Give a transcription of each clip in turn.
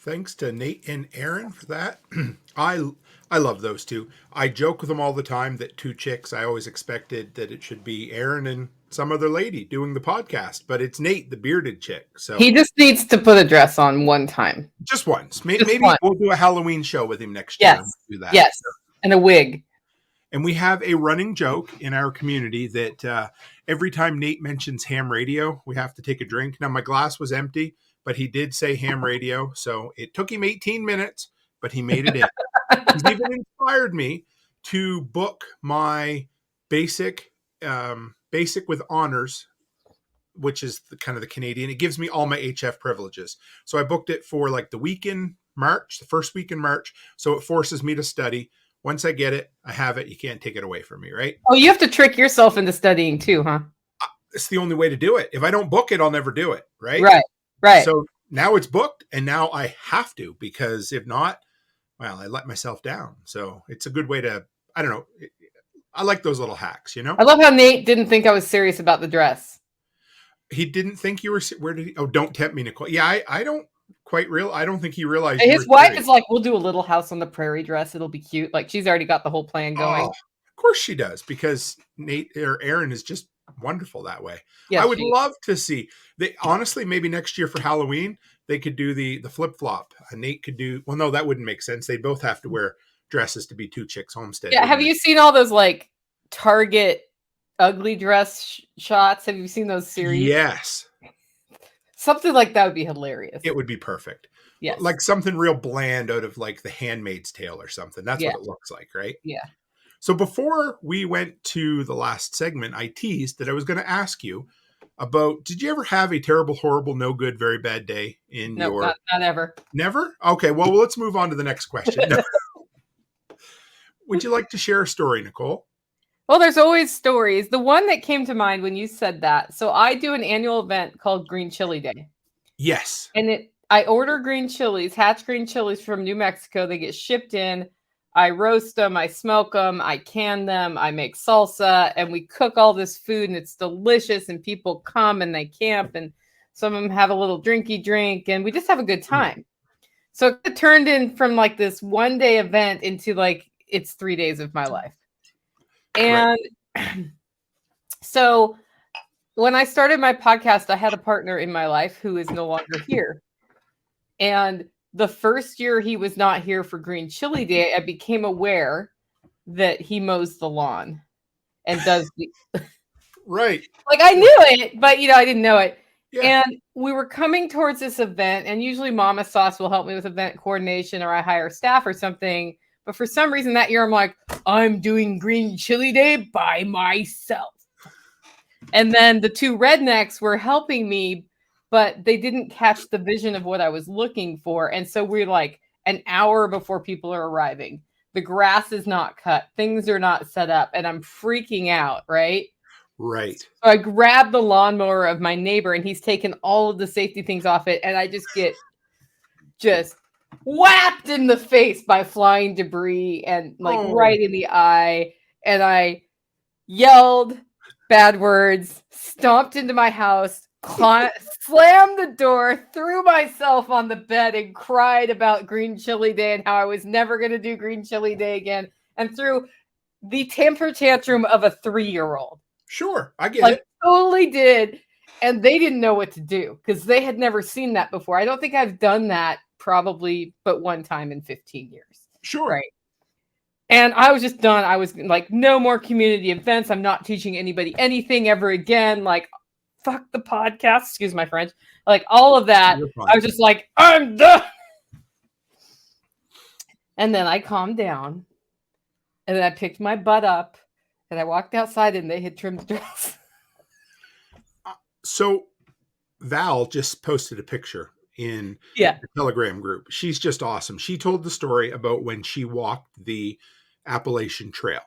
Thanks to Nate and Erin for that. I love those two. I joke with them all the time that two chicks. I always expected that it should be Erin and some other lady doing the podcast, but it's Nate, the bearded chick. So he just needs to put a dress on one time, just once. Maybe once. We'll do a Halloween show with him next year. Yes, do that. Yes, and a wig. And we have a running joke in our community that every time Nate mentions ham radio, we have to take a drink. Now, my glass was empty, but he did say ham radio. So it took him 18 minutes, but he made it in. He's even inspired me to book my basic with honors, which is kind of the Canadian. It gives me all my HF privileges. So I booked it for like the week in March, the first week in March. So it forces me to study. Once I get it, I have it. You can't take it away from me, right? Oh, you have to trick yourself into studying too, huh? It's the only way to do it. If I don't book it, I'll never do it, right? Right. So now it's booked, and now I have to, because if not, well, I let myself down. So it's a good way to, I don't know. I like those little hacks, you know? I love how Nate didn't think I was serious about the dress. He didn't think you were, where did he? Oh, don't tempt me, Nicole. Yeah, I don't quite I don't think he realized. His wife is like, we'll do a Little House on the Prairie dress. It'll be cute. Like, she's already got the whole plan going. Oh, of course she does, because Nate or Erin is just wonderful that way. Yeah, I would love to see. Honestly, maybe next year for Halloween, they could do the flip-flop. Nate could do, well, no, that wouldn't make sense. They'd both have to wear dresses to be two chicks homestead. Yeah, have you seen all those like Target ugly dress shots? Have you seen those series? Yes. Something like that would be hilarious. It would be perfect. Yes. Like something real bland out of like The Handmaid's Tale or something. That's what it looks like, right? Yeah. So before we went to the last segment, I teased that I was going to ask you about, did you ever have a terrible, horrible, no good, very bad day in your... Not ever. Never? Okay, well, let's move on to the next question. No. Would you like to share a story, Nicole? Well, there's always stories. The one that came to mind when you said that. So I do an annual event called Green Chili Day. Yes. And I order green chilies, hatch green chilies from New Mexico. They get shipped in. I roast them. I smoke them. I can them. I make salsa. And we cook all this food. And it's delicious. And people come and they camp. And some of them have a little drinky drink. And we just have a good time. So it turned in from like this one-day event into like it's 3 days of my life. And so when I started my podcast, I had a partner in my life who is no longer here. And the first year he was not here for Green Chili Day, I became aware that he mows the lawn and does the right. Like I knew it, but I didn't know it. Yeah. And we were coming towards this event, and usually Mama Sauce will help me with event coordination, or I hire staff or something. But for some reason that year, I'm like, I'm doing Green Chili Day by myself. And then the two rednecks were helping me, but they didn't catch the vision of what I was looking for. And so we're like an hour before people are arriving. The grass is not cut. Things are not set up. And I'm freaking out, right? Right. So I grab the lawnmower of my neighbor, and he's taken all of the safety things off it. And I just get whacked in the face by flying debris and right in the eye. And I yelled bad words, stomped into my house, slammed the door, threw myself on the bed, and cried about Green Chili Day and how I was never going to do Green Chili Day again, and threw the temper tantrum of a 3-year-old. Sure, I get it. Totally did. And they didn't know what to do because they had never seen that before. I don't think I've done that probably but one time in 15 years. Sure. Right. And I was just done. I was like, no more community events. I'm not teaching anybody anything ever again. Like, fuck the podcast. Excuse my French. Like all of that. I was just like, I'm done. And then I calmed down. And then I picked my butt up. And I walked outside, and they had trimmed the dress. So Val just posted a picture in the Telegram group. She's just awesome. She told the story about when she walked the Appalachian Trail.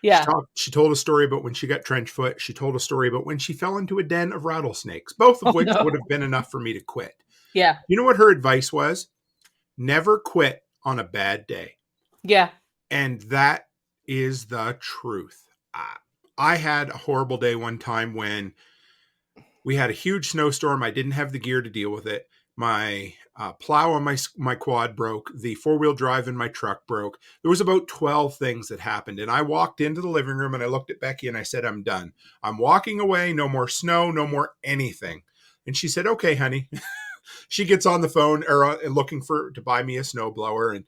Yeah. She told a story about when she got trench foot. She told a story about when she fell into a den of rattlesnakes, both of which would have been enough for me to quit. Yeah. You know what her advice was? Never quit on a bad day. Yeah. And that is the truth. I had a horrible day one time when We had a huge snowstorm. I didn't have the gear to deal with it. My plow on my quad broke. The 4-wheel drive in my truck broke. There was about 12 things that happened. And I walked into the living room and I looked at Becky and I said, I'm done. I'm walking away. No more snow, no more anything. And she said, okay, honey. She gets on the phone looking to buy me a snowblower. And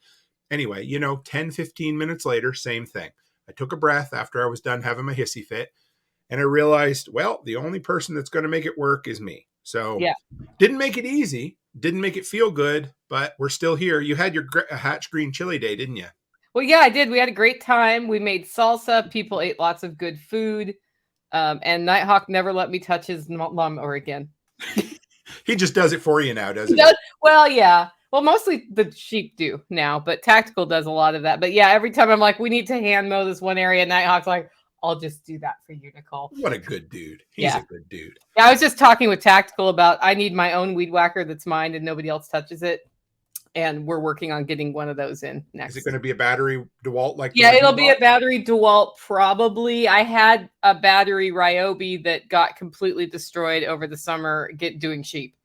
anyway, 10, 15 minutes later, same thing. I took a breath after I was done having my hissy fit. And I realized, well, the only person that's going to make it work is me. So Yeah. Didn't make it easy. Didn't make it feel good, but we're still here. You had your Hatch Green Chili Day, didn't you? Well, yeah, I did. We had a great time. We made salsa. People ate lots of good food. And Nighthawk never let me touch his lawnmower again. He just does it for you now, doesn't he? Well, yeah. Well, mostly the sheep do now, but Tactical does a lot of that. But yeah, every time I'm like, we need to hand mow this one area, Nighthawk's like, I'll just do that for you, Nicole. What a good dude. He's a good dude. Yeah, I was just talking with Tactical about I need my own weed whacker that's mine and nobody else touches it. And we're working on getting one of those in next. Is it going to be a battery DeWalt? Yeah, it'll be a battery DeWalt probably. I had a battery Ryobi that got completely destroyed over the summer doing sheep.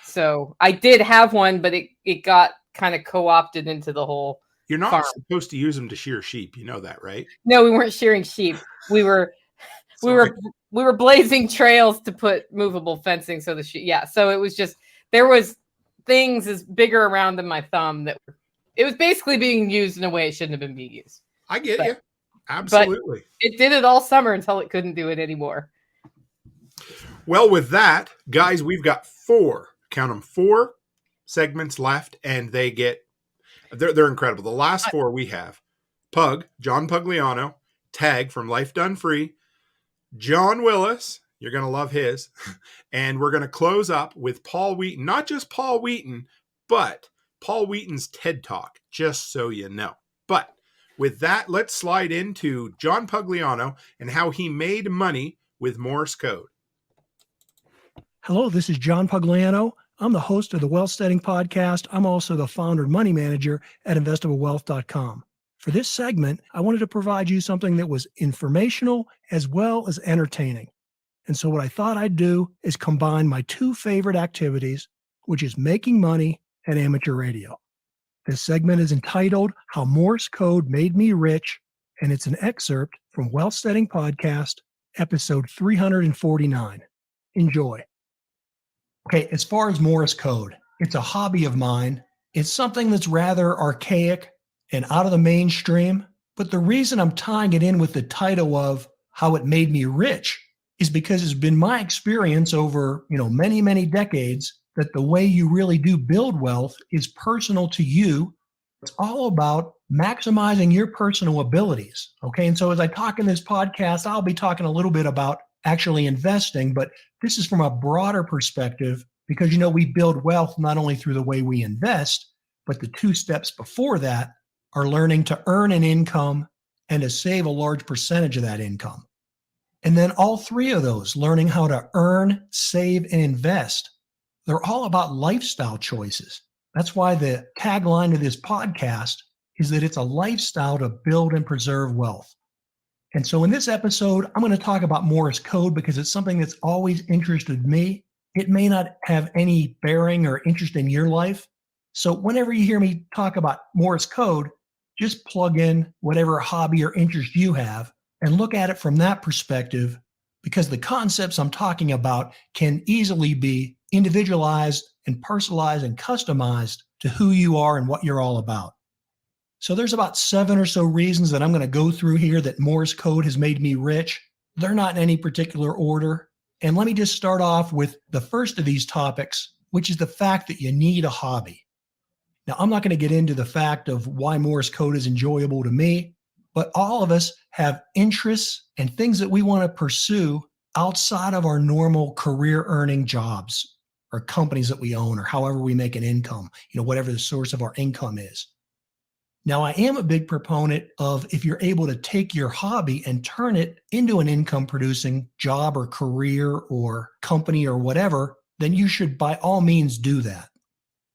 So I did have one, but it got kind of co-opted into the whole You're not farm. supposed to use them to shear sheep. You know that, right? No, we weren't shearing sheep. We were blazing trails to put movable fencing. So so it was just, there was things as bigger around than my thumb it was basically being used in a way it shouldn't have been being used. I get you. Absolutely. It did it all summer until it couldn't do it anymore. Well, with that, guys, we've got 4 segments left, and they're incredible. The last 4 we have John Pugliano, Tag from Life Done Free, John Willis, you're going to love his, and we're going to close up with Paul Wheaton. Not just Paul Wheaton, but Paul Wheaton's TED Talk, just so you know. But with that, let's slide into John Pugliano and how he made money with Morse code. Hello, this is John Pugliano. I'm the host of the Wealth Setting Podcast. I'm also the founder and money manager at investablewealth.com. For this segment, I wanted to provide you something that was informational as well as entertaining. And so what I thought I'd do is combine my 2 favorite activities, which is making money and amateur radio. This segment is entitled How Morse Code Made Me Rich, and it's an excerpt from Wealth Setting Podcast, episode 349. Enjoy. Okay, as far as Morse code, it's a hobby of mine. It's something that's rather archaic and out of the mainstream, but the reason I'm tying it in with the title of How It Made Me Rich is because it's been my experience over, many, many decades that the way you really do build wealth is personal to you. It's all about maximizing your personal abilities. Okay. And so as I talk in this podcast, I'll be talking a little bit about actually investing, but this is from a broader perspective because, we build wealth not only through the way we invest, but the 2 steps before that are learning to earn an income and to save a large percentage of that income. And then all 3 of those, learning how to earn, save, and invest, they're all about lifestyle choices. That's why the tagline of this podcast is that it's a lifestyle to build and preserve wealth. And so in this episode, I'm going to talk about Morse code because it's something that's always interested me. It may not have any bearing or interest in your life. So whenever you hear me talk about Morse code, just plug in whatever hobby or interest you have and look at it from that perspective, because the concepts I'm talking about can easily be individualized and personalized and customized to who you are and what you're all about. So there's about 7 or so reasons that I'm going to go through here that Morse code has made me rich. They're not in any particular order. And let me just start off with the first of these topics, which is the fact that you need a hobby. Now, I'm not going to get into the fact of why Morse code is enjoyable to me, but all of us have interests and things that we want to pursue outside of our normal career earning jobs or companies that we own or however we make an income, whatever the source of our income is. Now, I am a big proponent of if you're able to take your hobby and turn it into an income producing job or career or company or whatever, then you should by all means do that.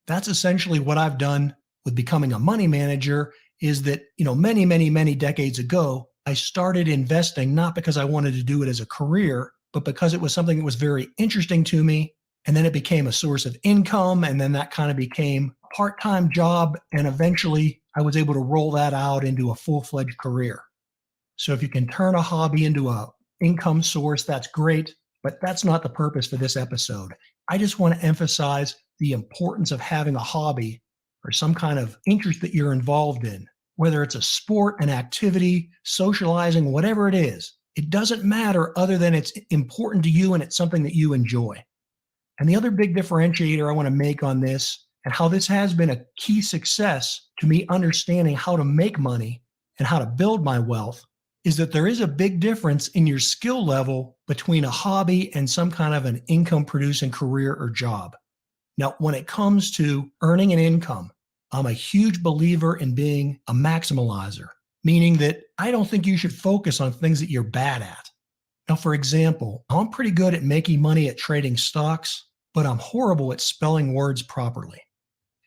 That's essentially what I've done with becoming a money manager is that, many, many, many decades ago, I started investing not because I wanted to do it as a career, but because it was something that was very interesting to me, and then it became a source of income, and then that kind of became a part-time job, and eventually I was able to roll that out into a full-fledged career. So if you can turn a hobby into an income source, that's great, but that's not the purpose for this episode. I just want to emphasize the importance of having a hobby or some kind of interest that you're involved in, whether it's a sport, an activity, socializing, whatever it is. It doesn't matter other than it's important to you and it's something that you enjoy. And the other big differentiator I want to make on this, and how this has been a key success to me understanding how to make money and how to build my wealth, is that there is a big difference in your skill level between a hobby and some kind of an income producing career or job. Now, when it comes to earning an income, I'm a huge believer in being a maximalizer, meaning that I don't think you should focus on things that you're bad at. Now, for example, I'm pretty good at making money at trading stocks, but I'm horrible at spelling words properly.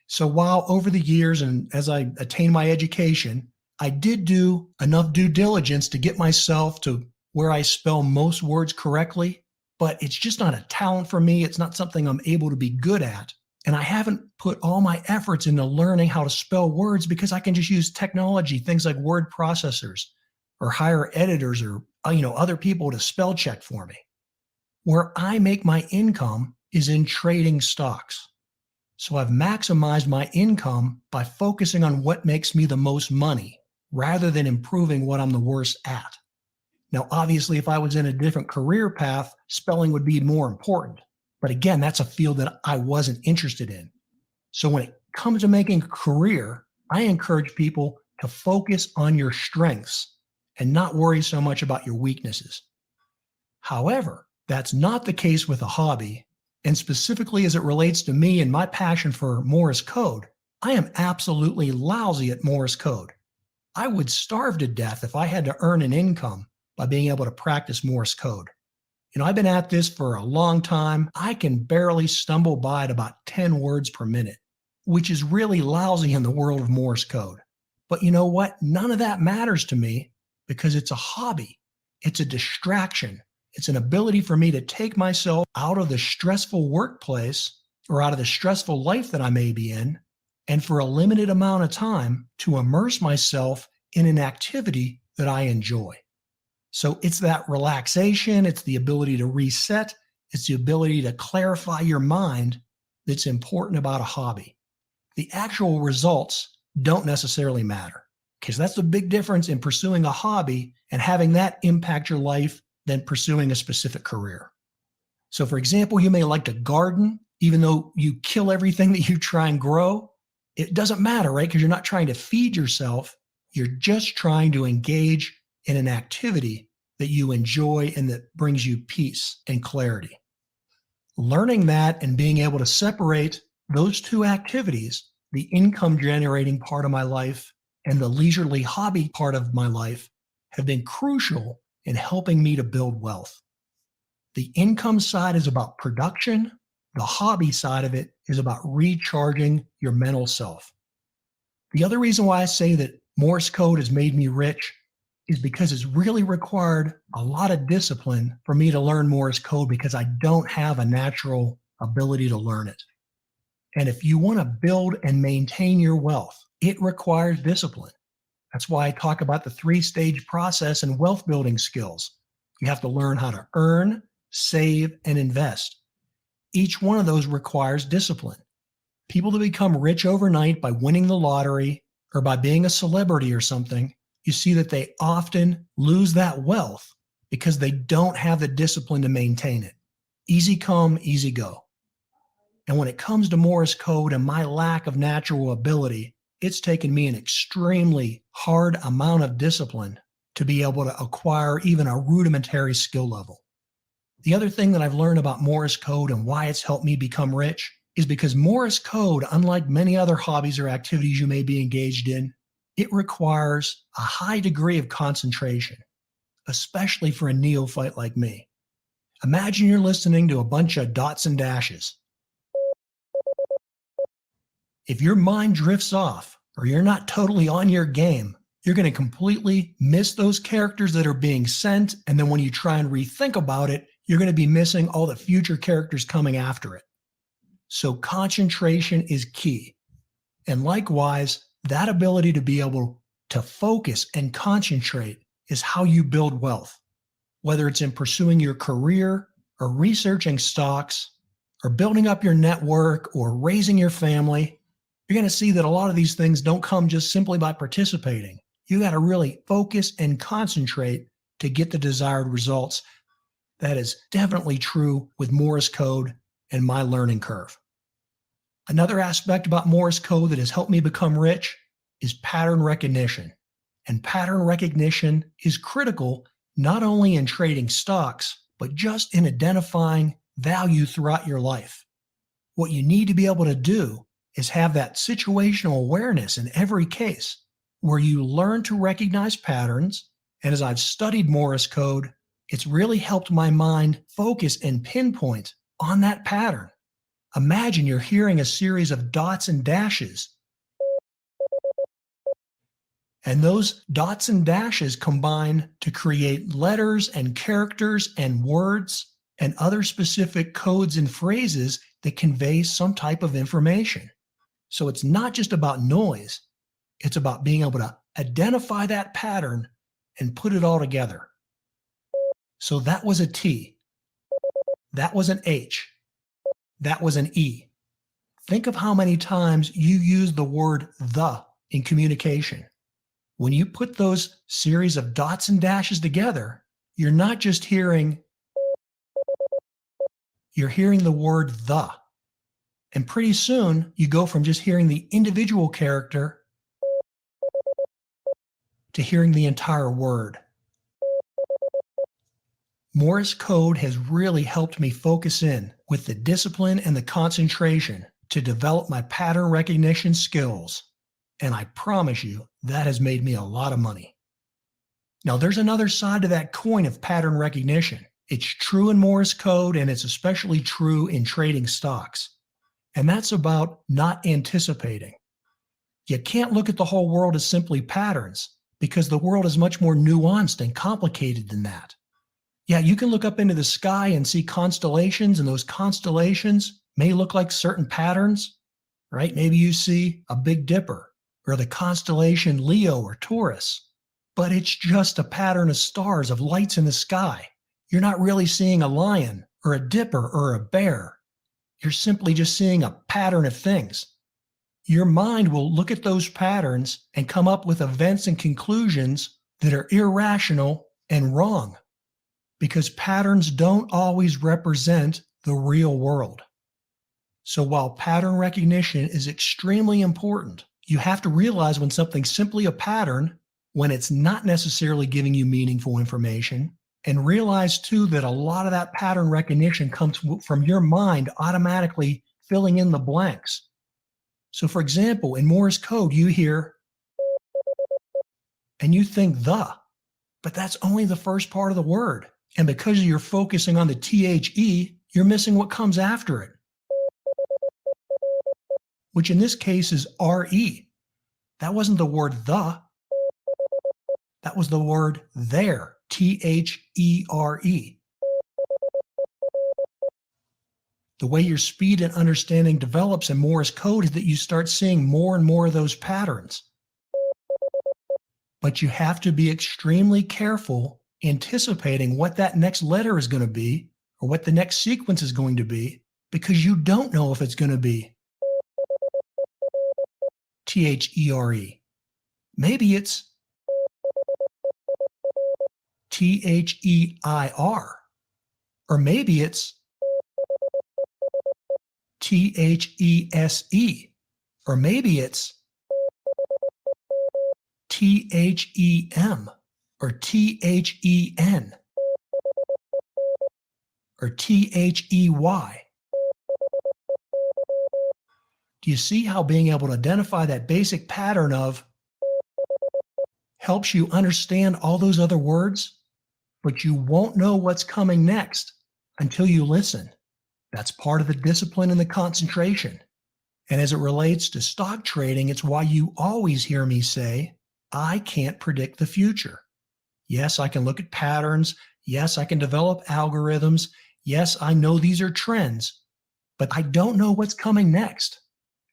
So while over the years and as I attained my education, I did do enough due diligence to get myself to where I spell most words correctly, but it's just not a talent for me. It's not something I'm able to be good at. And I haven't put all my efforts into learning how to spell words because I can just use technology, things like word processors or hire editors or other people to spell check for me. Where I make my income is in trading stocks. So I've maximized my income by focusing on what makes me the most money rather than improving what I'm the worst at. Now, obviously, if I was in a different career path, spelling would be more important. But again, that's a field that I wasn't interested in. So when it comes to making a career, I encourage people to focus on your strengths and not worry so much about your weaknesses. However, that's not the case with a hobby. And specifically as it relates to me and my passion for Morse code, I am absolutely lousy at Morse code. I would starve to death if I had to earn an income by being able to practice Morse code. I've been at this for a long time. I can barely stumble by at about 10 words per minute, which is really lousy in the world of Morse code. But you know what? None of that matters to me because it's a hobby. It's a distraction. It's an ability for me to take myself out of the stressful workplace or out of the stressful life that I may be in, and for a limited amount of time to immerse myself in an activity that I enjoy. So it's that relaxation, it's the ability to reset, it's the ability to clarify your mind that's important about a hobby. The actual results don't necessarily matter, because that's the big difference in pursuing a hobby and having that impact your life than pursuing a specific career. So for example, you may like to garden, even though you kill everything that you try and grow. It doesn't matter, right? Because you're not trying to feed yourself. You're just trying to engage in an activity that you enjoy and that brings you peace and clarity. Learning that and being able to separate those two activities, the income generating part of my life and the leisurely hobby part of my life, have been crucial in helping me to build wealth. The income side is about production. The hobby side of it is about recharging your mental self. The other reason why I say that Morse code has made me rich is because it's really required a lot of discipline for me to learn Morse code because I don't have a natural ability to learn it. And if you want to build and maintain your wealth, it requires discipline. That's why I talk about the 3-stage process and wealth building skills. You have to learn how to earn, save, and invest. Each one of those requires discipline. People that become rich overnight by winning the lottery or by being a celebrity or something, you see that they often lose that wealth because they don't have the discipline to maintain it. Easy come, easy go. And when it comes to Morse code and my lack of natural ability, it's taken me an extremely hard amount of discipline to be able to acquire even a rudimentary skill level. The other thing that I've learned about Morse code and why it's helped me become rich is because Morse code, unlike many other hobbies or activities you may be engaged in, it requires a high degree of concentration, especially for a neophyte like me. Imagine you're listening to a bunch of dots and dashes. If your mind drifts off or you're not totally on your game, you're going to completely miss those characters that are being sent. And then when you try and rethink about it, you're going to be missing all the future characters coming after it. So concentration is key. And likewise, that ability to be able to focus and concentrate is how you build wealth. Whether it's in pursuing your career or researching stocks or building up your network or raising your family, you're going to see that a lot of these things don't come just simply by participating. You got to really focus and concentrate to get the desired results. That is definitely true with Morse code and my learning curve. Another aspect about Morse code that has helped me become rich is pattern recognition. And pattern recognition is critical not only in trading stocks, but just in identifying value throughout your life. What you need to be able to do is have that situational awareness in every case where you learn to recognize patterns. And as I've studied Morse code, it's really helped my mind focus and pinpoint on that pattern. Imagine you're hearing a series of dots and dashes. And those dots and dashes combine to create letters and characters and words and other specific codes and phrases that convey some type of information. So it's not just about noise. It's about being able to identify that pattern and put it all together. So that was a T. That was an H. That was an E. Think of how many times you use the word the in communication. When you put those series of dots and dashes together, you're not just hearing, you're hearing the word the. And pretty soon you go from just hearing the individual character to hearing the entire word. Morse code has really helped me focus in with the discipline and the concentration to develop my pattern recognition skills. And I promise you, that has made me a lot of money. Now, there's another side to that coin of pattern recognition. It's true in Morse code, and it's especially true in trading stocks. And that's about not anticipating. You can't look at the whole world as simply patterns, because the world is much more nuanced and complicated than that. Yeah, you can look up into the sky and see constellations, and those constellations may look like certain patterns, right? Maybe you see a Big Dipper or the constellation Leo or Taurus, but it's just a pattern of stars, of lights in the sky. You're not really seeing a lion or a dipper or a bear. You're simply just seeing a pattern of things. Your mind will look at those patterns and come up with events and conclusions that are irrational and wrong, because patterns don't always represent the real world. So while pattern recognition is extremely important, you have to realize when something's simply a pattern, when it's not necessarily giving you meaningful information, and realize too that a lot of that pattern recognition comes from your mind automatically filling in the blanks. So for example, in Morse code, you hear and you think the, but that's only the first part of the word. And because you're focusing on the THE, you're missing what comes after it, which in this case is RE. That wasn't the word the. That was the word there, THERE. The way your speed and understanding develops in Morse code is that you start seeing more and more of those patterns. But you have to be extremely careful anticipating what that next letter is going to be or what the next sequence is going to be, because you don't know if it's going to be THERE. Maybe it's THEIR, or maybe it's THESE, or maybe it's THEM, or THEN, or THEY. Do you see how being able to identify that basic pattern of helps you understand all those other words, but you won't know what's coming next until you listen? That's part of the discipline and the concentration. And as it relates to stock trading, it's why you always hear me say, I can't predict the future. Yes, I can look at patterns. Yes, I can develop algorithms. Yes, I know these are trends, but I don't know what's coming next.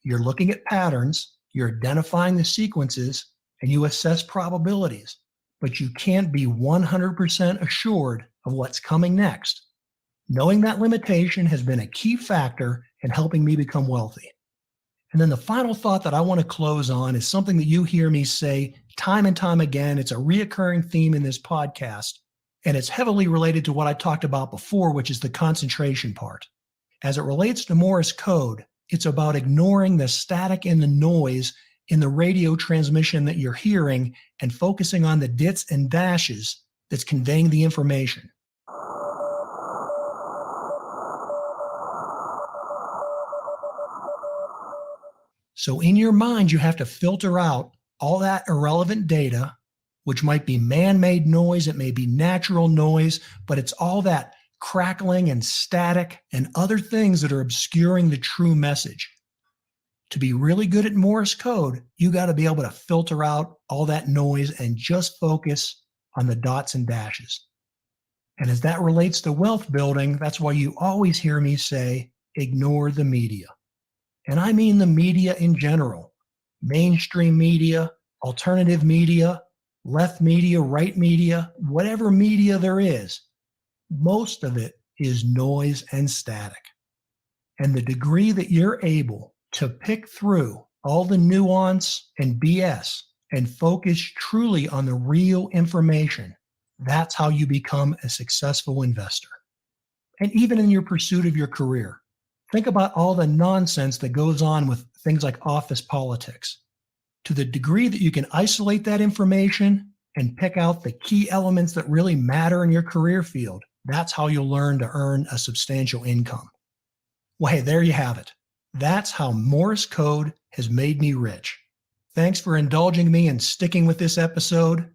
You're looking at patterns, you're identifying the sequences, and you assess probabilities, but you can't be 100% assured of what's coming next. Knowing that limitation has been a key factor in helping me become wealthy. And then the final thought that I want to close on is something that you hear me say time and time again. It's a reoccurring theme in this podcast, and it's heavily related to what I talked about before, which is the concentration part. As it relates to Morse code, it's about ignoring the static and the noise in the radio transmission that you're hearing and focusing on the dits and dashes that's conveying the information. So in your mind, you have to filter out all that irrelevant data, which might be man-made noise, it may be natural noise, but it's all that crackling and static and other things that are obscuring the true message. To be really good at Morse code, you got to be able to filter out all that noise and just focus on the dots and dashes. And as that relates to wealth building, that's why you always hear me say, ignore the media. And I mean the media in general, mainstream media, alternative media, left media, right media, whatever media there is, most of it is noise and static. And the degree that you're able to pick through all the nuance and BS and focus truly on the real information, that's how you become a successful investor. And even in your pursuit of your career, think about all the nonsense that goes on with things like office politics. To the degree that you can isolate that information and pick out the key elements that really matter in your career field, that's how you'll learn to earn a substantial income. Well, hey, there you have it. That's how Morse code has made me rich. Thanks for indulging me and sticking with this episode.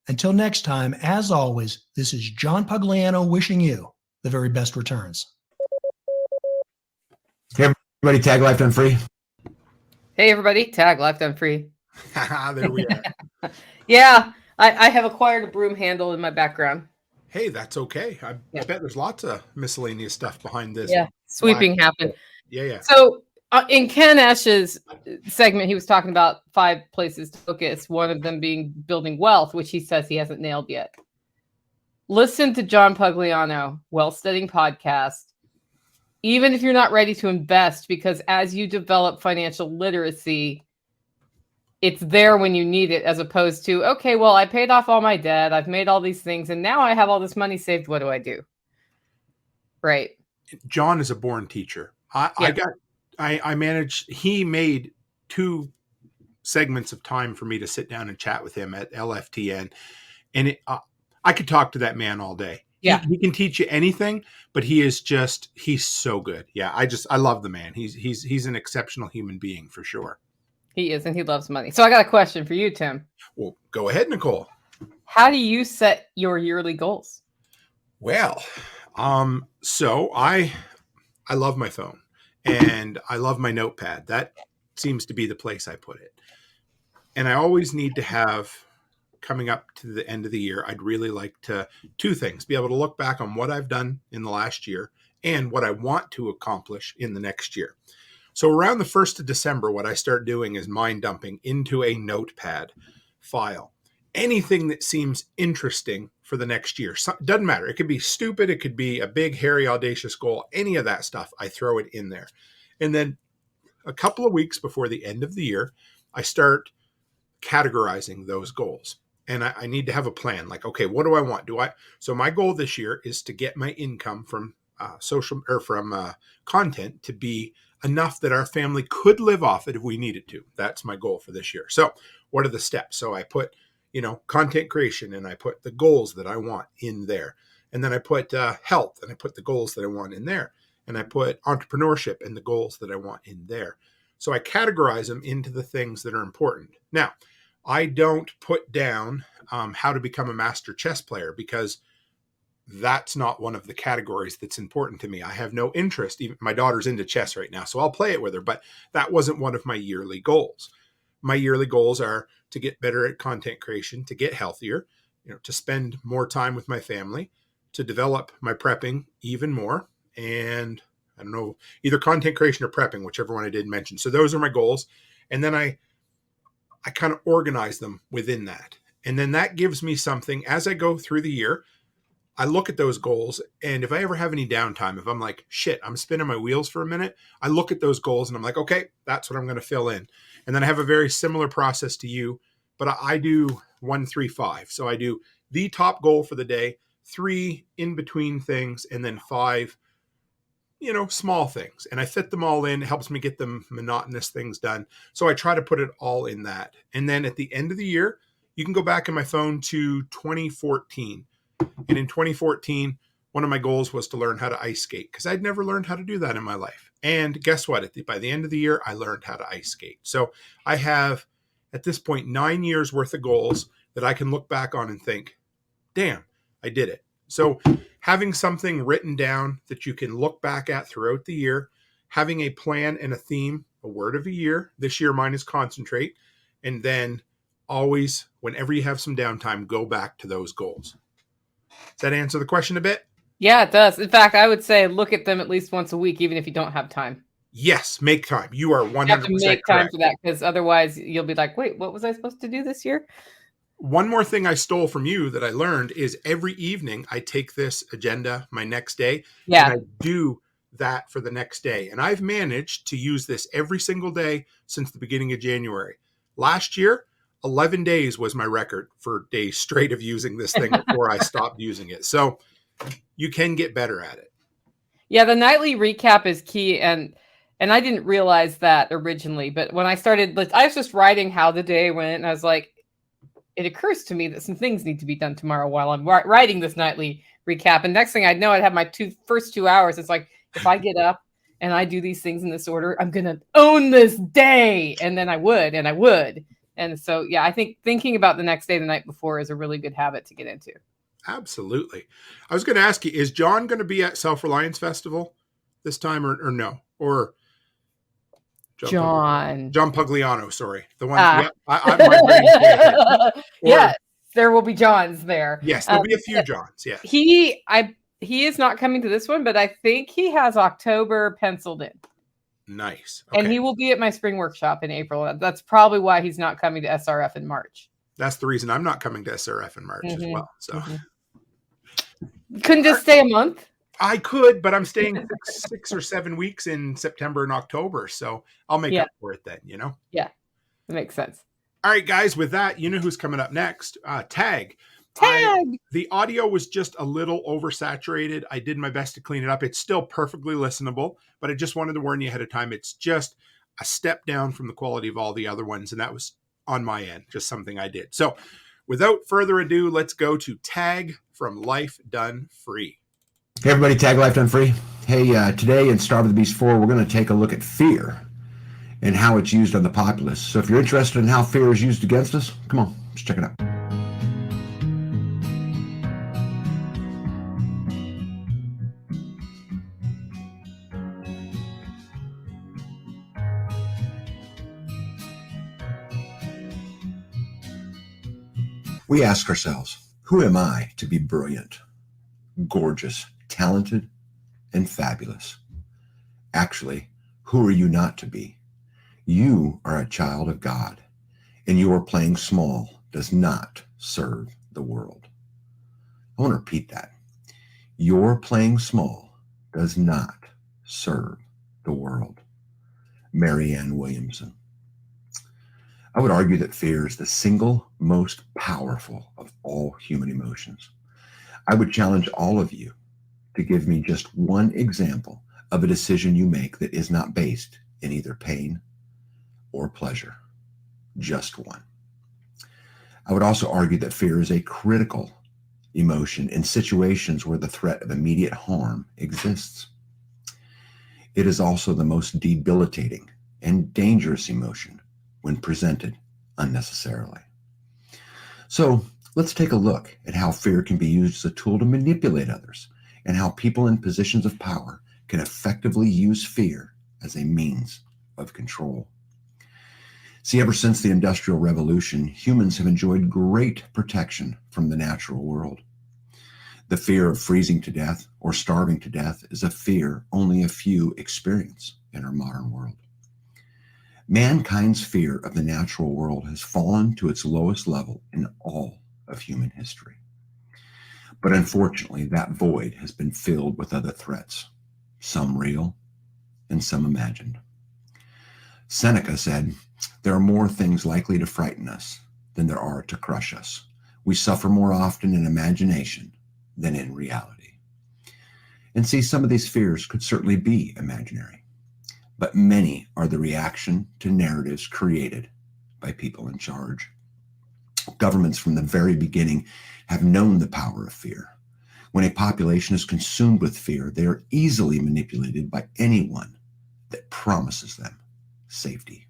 Until next time, as always, this is John Pugliano wishing you the very best returns. Hey, everybody, tag Lifetime Free. Hey, everybody, tag Lifetime Free. There we are. Yeah, I have acquired a broom handle in my background. Hey, that's okay. I bet there's lots of miscellaneous stuff behind this. Yeah, sweeping happened. Yeah. So in Ken Esch's segment, he was talking about 5 places to focus, one of them being building wealth, which he says he hasn't nailed yet. Listen to John Pugliano, Wealth Studying Podcast, even if you're not ready to invest, because as you develop financial literacy, it's there when you need it, as opposed to, okay, well, I paid off all my debt, I've made all these things, and now I have all this money saved. What do I do? Right. John is a born teacher. He made 2 segments of time for me to sit down and chat with him at LFTN. And I could talk to that man all day. Yeah. He can teach you anything, but he's so good. Yeah. I love the man. He's an exceptional human being for sure. He is, and he loves money. So I got a question for you, Tim. Well, go ahead, Nicole. How do you set your yearly goals? Well, so I love my phone and I love my notepad. That seems to be the place I put it. And I always need to have, coming up to the end of the year, I'd really like to 2 things: be able to look back on what I've done in the last year and what I want to accomplish in the next year. So around the 1st of December, what I start doing is mind dumping into a notepad file. Anything that seems interesting for the next year. Doesn't matter. It could be stupid. It could be a big, hairy, audacious goal. Any of that stuff, I throw it in there. And then a couple of weeks before the end of the year, I start categorizing those goals. And I need to have a plan. Like, okay, what do I want? So my goal this year is to get my income from content to be enough that our family could live off it if we needed to. That's my goal for this year. So what are the steps? So I put, content creation, and I put the goals that I want in there. And then I put health, and I put the goals that I want in there. And I put entrepreneurship and the goals that I want in there. So I categorize them into the things that are important. Now, I don't put down how to become a master chess player, because that's not one of the categories that's important to me. I have no interest. Even my daughter's into chess right now, so I'll play it with her, but that wasn't one of my yearly goals. My yearly goals are to get better at content creation, to get healthier, to spend more time with my family, to develop my prepping even more. And I don't know, either content creation or prepping, whichever one I did mention. So those are my goals. And then I kind of organize them within that. And then that gives me something as I go through the year. I look at those goals, and if I ever have any downtime, if I'm like, shit, I'm spinning my wheels for a minute, I look at those goals and I'm like, okay, that's what I'm going to fill in. And then I have a very similar process to you, but I do 1, 3, 5. So I do the top goal for the day, 3 in between things, and then 5, small things. And I fit them all in. It helps me get them monotonous things done. So I try to put it all in that. And then at the end of the year, you can go back in my phone to 2014. And in 2014, one of my goals was to learn how to ice skate because I'd never learned how to do that in my life. And guess what? By the end of the year, I learned how to ice skate. So I have, at this point, 9 years worth of goals that I can look back on and think, damn, I did it. So having something written down that you can look back at throughout the year, having a plan and a theme, a word of a year. This year, mine is concentrate. And then always, whenever you have some downtime, go back to those goals. Does that answer the question a bit? Yeah, it does. In fact, I would say look at them at least once a week, even if you don't have time. Yes, make time. You are 100% You have to make time correct. for that, because otherwise you'll be like, wait, what was I supposed to do this year? One more thing I stole from you that I learned is every evening I take this agenda my next day, Yeah. and I do that for the next day. And I've managed to use this every single day since the beginning of January. Last year, 11 days was my record for days straight of using this thing before I stopped using it. So you can get better at it. Yeah, the nightly recap is key. And I didn't realize that originally, but when I started, I was just writing how the day went, and I was like, it occurs to me that some things need to be done tomorrow while I'm writing this nightly recap. And next thing I'd know, I'd have my first 2 hours. It's like, if I get up and I do these things in this order, I'm going to own this day. And then I would. And so, yeah, I think thinking about the next day the night before is a really good habit to get into. Absolutely. I was going to ask you, is John going to be at Self-Reliance Festival this time or no? Or John Pugliano, sorry. The one. Ah. Yeah, my brain's yeah, there will be Johns there. Yes, there'll be a few Johns. Yeah. He is not coming to this one, but I think he has October penciled in. Nice. Okay. And he will be at my spring workshop in April. That's probably why he's not coming to SRF in March. That's the reason I'm not coming to SRF in March as well. So couldn't just stay a month. I could, but I'm staying 6 or 7 weeks in September and October. So I'll make up for it then, Yeah, that makes sense. All right, guys, with that, you know who's coming up next. Tag. The audio was just a little oversaturated. I did my best to clean it up. It's still perfectly listenable, but I just wanted to warn you ahead of time. It's just a step down from the quality of all the other ones, and that was on my end, just something I did. So without further ado, let's go to Tag from Life Done Free. Hey everybody, Tag Life Done Free. Hey, today in Starve the Beast 4, we're going to take a look at fear and how it's used on the populace. So if you're interested in how fear is used against us, come on, let's check it out. We ask ourselves, who am I to be brilliant, gorgeous, talented, and fabulous? Actually, who are you not to be? You are a child of God, and your playing small does not serve the world. I want to repeat that. Your playing small does not serve the world. Marianne Williamson. I would argue that fear is the single most powerful of all human emotions. I would challenge all of you to give me just one example of a decision you make that is not based in either pain or pleasure. Just one. I would also argue that fear is a critical emotion in situations where the threat of immediate harm exists. It is also the most debilitating and dangerous emotion when presented unnecessarily. So let's take a look at how fear can be used as a tool to manipulate others, and how people in positions of power can effectively use fear as a means of control. See, ever since the Industrial Revolution, humans have enjoyed great protection from the natural world. The fear of freezing to death or starving to death is a fear only a few experience in our modern world. Mankind's fear of the natural world has fallen to its lowest level in all of human history. But unfortunately, that void has been filled with other threats, some real and some imagined. Seneca said, "There are more things likely to frighten us than there are to crush us. We suffer more often in imagination than in reality." And see, some of these fears could certainly be imaginary, but many are the reaction to narratives created by people in charge. Governments from the very beginning have known the power of fear. When a population is consumed with fear, they are easily manipulated by anyone that promises them safety.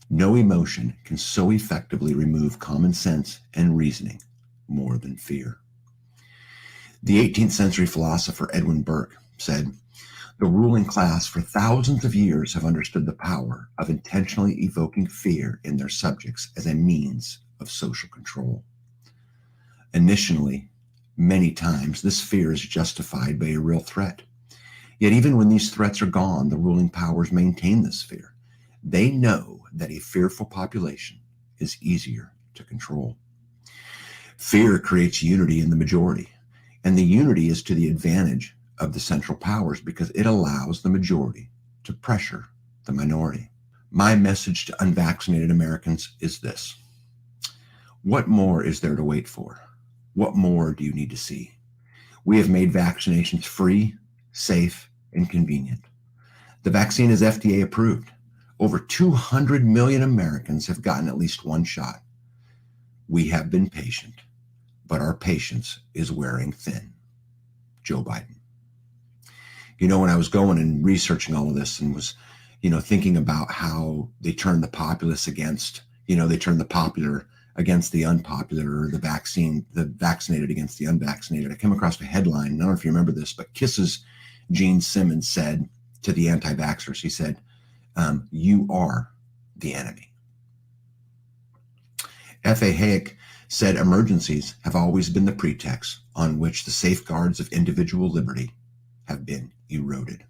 No emotion can so effectively remove common sense and reasoning more than fear. The 18th century philosopher Edwin Burke said, "The ruling class for thousands of years have understood the power of intentionally evoking fear in their subjects as a means of social control. Initially, many times, this fear is justified by a real threat. Yet even when these threats are gone, the ruling powers maintain this fear. They know that a fearful population is easier to control. Fear creates unity in the majority, and the unity is to the advantage of the central powers because it allows the majority to pressure the minority." My message to unvaccinated Americans is this: what more is there to wait for? What more do you need to see? We have made vaccinations free, safe, and convenient. The vaccine is FDA approved. Over 200 million Americans have gotten at least one shot. We have been patient, but our patience is wearing thin. Joe Biden. When I was going and researching all of this and was, thinking about how they turned the populace against, they turned the popular against the unpopular, or the vaccinated against the unvaccinated. I came across a headline, I don't know if you remember this, but Kiss's Gene Simmons said to the anti-vaxxers, he said, "You are the enemy." F.A. Hayek said emergencies have always been the pretext on which the safeguards of individual liberty have been eroded.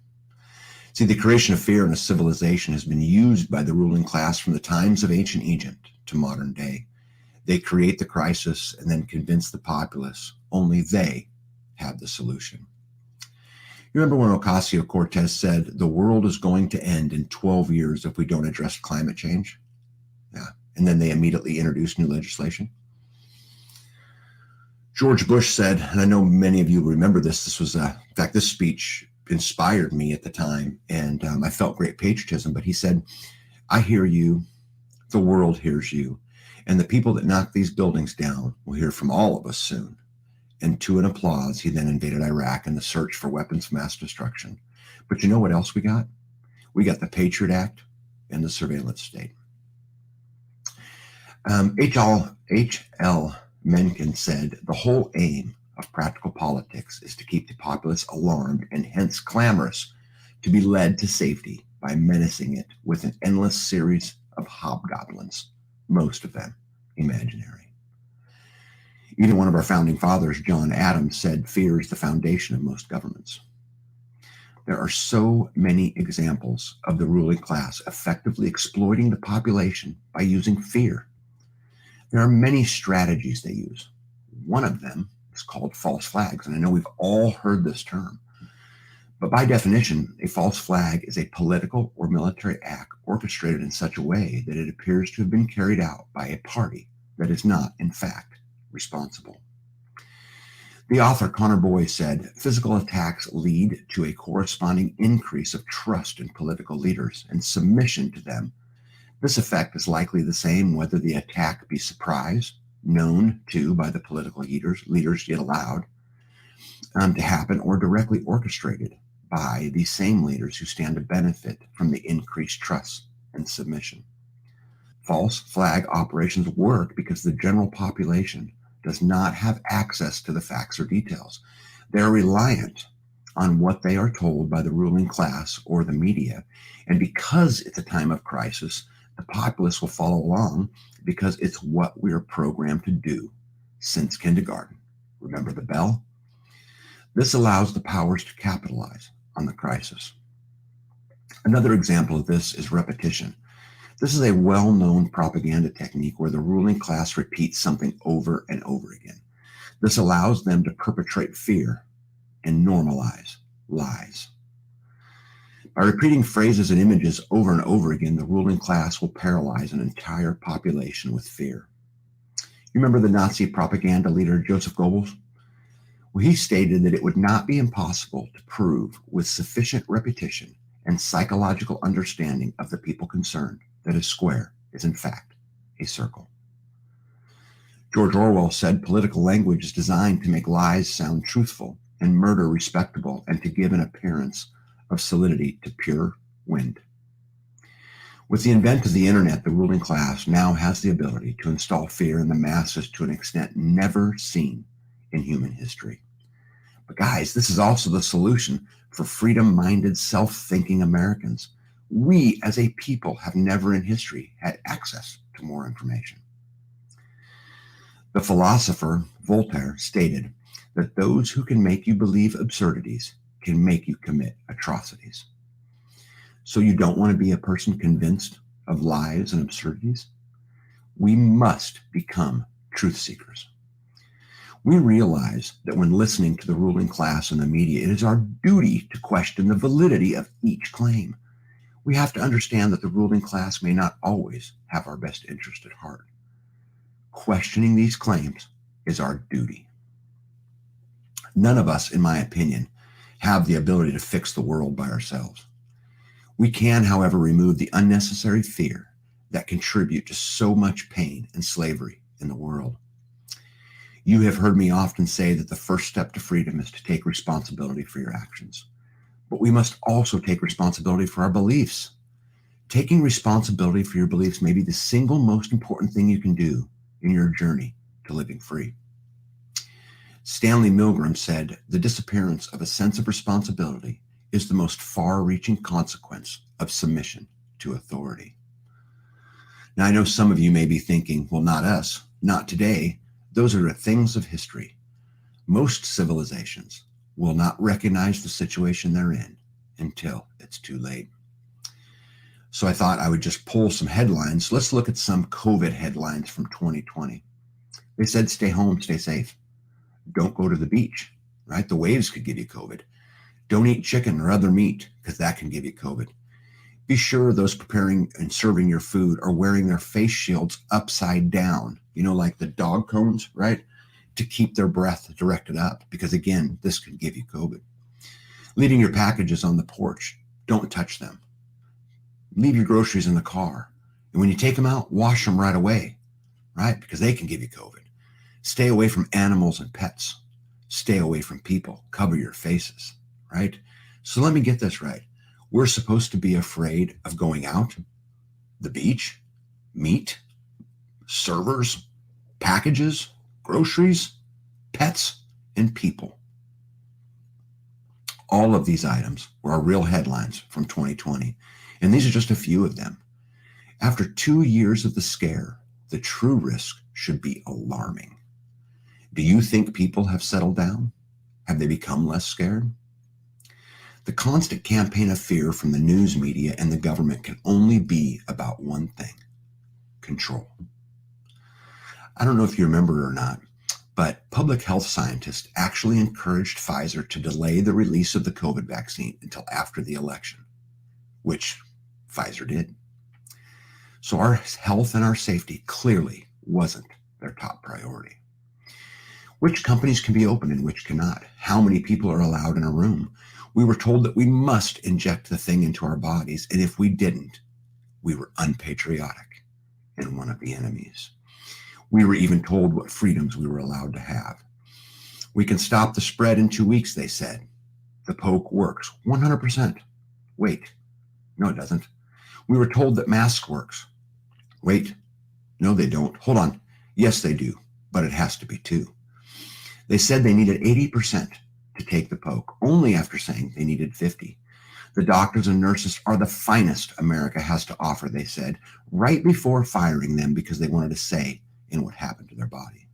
See, the creation of fear in a civilization has been used by the ruling class from the times of ancient Egypt to modern day. They create the crisis and then convince the populace only they have the solution. You remember when Ocasio-Cortez said the world is going to end in 12 years if we don't address climate change? Yeah. And then they immediately introduced new legislation. George Bush said, and I know many of you remember this, in fact, this speech inspired me at the time, and I felt great patriotism, but he said, "I hear you, the world hears you, and the people that knock these buildings down will hear from all of us soon." And to an applause, he then invaded Iraq in the search for weapons of mass destruction. But you know what else we got? We got the Patriot Act and the surveillance state. H.L. Mencken said, "The whole aim of practical politics is to keep the populace alarmed and hence clamorous to be led to safety by menacing it with an endless series of hobgoblins, most of them imaginary." Even one of our founding fathers, John Adams, said fear is the foundation of most governments. There are so many examples of the ruling class effectively exploiting the population by using fear. There are many strategies they use. One of them is called false flags, and I know we've all heard this term. But by definition, a false flag is a political or military act orchestrated in such a way that it appears to have been carried out by a party that is not, in fact, responsible. The author Connor Boy said, "Physical attacks lead to a corresponding increase of trust in political leaders and submission to them. This effect is likely the same whether the attack be surprise, known to by the political leaders yet allowed to happen, or directly orchestrated by these same leaders who stand to benefit from the increased trust and submission. False flag operations work because the general population does not have access to the facts or details. They're reliant on what they are told by the ruling class or the media. And because it's a time of crisis, the populace will follow along because it's what we are programmed to do since kindergarten. Remember the bell? This allows the powers to capitalize on the crisis. Another example of this is repetition. This is a well-known propaganda technique where the ruling class repeats something over and over again. This allows them to perpetrate fear and normalize lies. By repeating phrases and images over and over again, the ruling class will paralyze an entire population with fear. You remember the Nazi propaganda leader Joseph Goebbels? Well, he stated that it would not be impossible to prove with sufficient repetition and psychological understanding of the people concerned that a square is in fact a circle. George Orwell said political language is designed to make lies sound truthful and murder respectable and to give an appearance of solidity to pure wind. With the advent of the internet, the ruling class now has the ability to install fear in the masses to an extent never seen in human history. But guys, this is also the solution for freedom-minded, self-thinking Americans. We as a people have never in history had access to more information. The philosopher Voltaire stated that those who can make you believe absurdities can make you commit atrocities. So you don't want to be a person convinced of lies and absurdities? We must become truth seekers. We realize that when listening to the ruling class and the media, it is our duty to question the validity of each claim. We have to understand that the ruling class may not always have our best interest at heart. Questioning these claims is our duty. None of us, in my opinion, have the ability to fix the world by ourselves. We can, however, remove the unnecessary fear that contribute to so much pain and slavery in the world. You have heard me often say that the first step to freedom is to take responsibility for your actions. But we must also take responsibility for our beliefs. Taking responsibility for your beliefs may be the single most important thing you can do in your journey to living free. Stanley Milgram said, "The disappearance of a sense of responsibility is the most far-reaching consequence of submission to authority." Now, I know some of you may be thinking, well, not us, not today. Those are the things of history. Most civilizations will not recognize the situation they're in until it's too late. So I thought I would just pull some headlines. Let's look at some COVID headlines from 2020. They said, stay home, stay safe. Don't go to the beach, right? The waves could give you COVID. Don't eat chicken or other meat because that can give you COVID. Be sure those preparing and serving your food are wearing their face shields upside down, like the dog cones, right? To keep their breath directed up because, again, this can give you COVID. Leaving your packages on the porch, don't touch them. Leave your groceries in the car. And when you take them out, wash them right away, right? Because they can give you COVID. Stay away from animals and pets. Stay away from people. Cover your faces, right? So let me get this right. We're supposed to be afraid of going out, the beach, meat, servers, packages, groceries, pets, and people. All of these items were our real headlines from 2020, and these are just a few of them. After 2 years of the scare, the true risk should be alarming. Do you think people have settled down? Have they become less scared? The constant campaign of fear from the news media and the government can only be about one thing: control. I don't know if you remember or not, but public health scientists actually encouraged Pfizer to delay the release of the COVID vaccine until after the election, which Pfizer did. So our health and our safety clearly wasn't their top priority. Which companies can be open and which cannot? How many people are allowed in a room? We were told that we must inject the thing into our bodies, and if we didn't, we were unpatriotic and one of the enemies. We were even told what freedoms we were allowed to have. We can stop the spread in 2 weeks, they said. The poke works 100%. Wait, no, it doesn't. We were told that masks works. Wait, no, they don't. Hold on. Yes, they do, but it has to be 2. They said they needed 80% to take the poke, only after saying they needed 50. The doctors and nurses are the finest America has to offer, they said, right before firing them because they wanted to say in what happened to their body.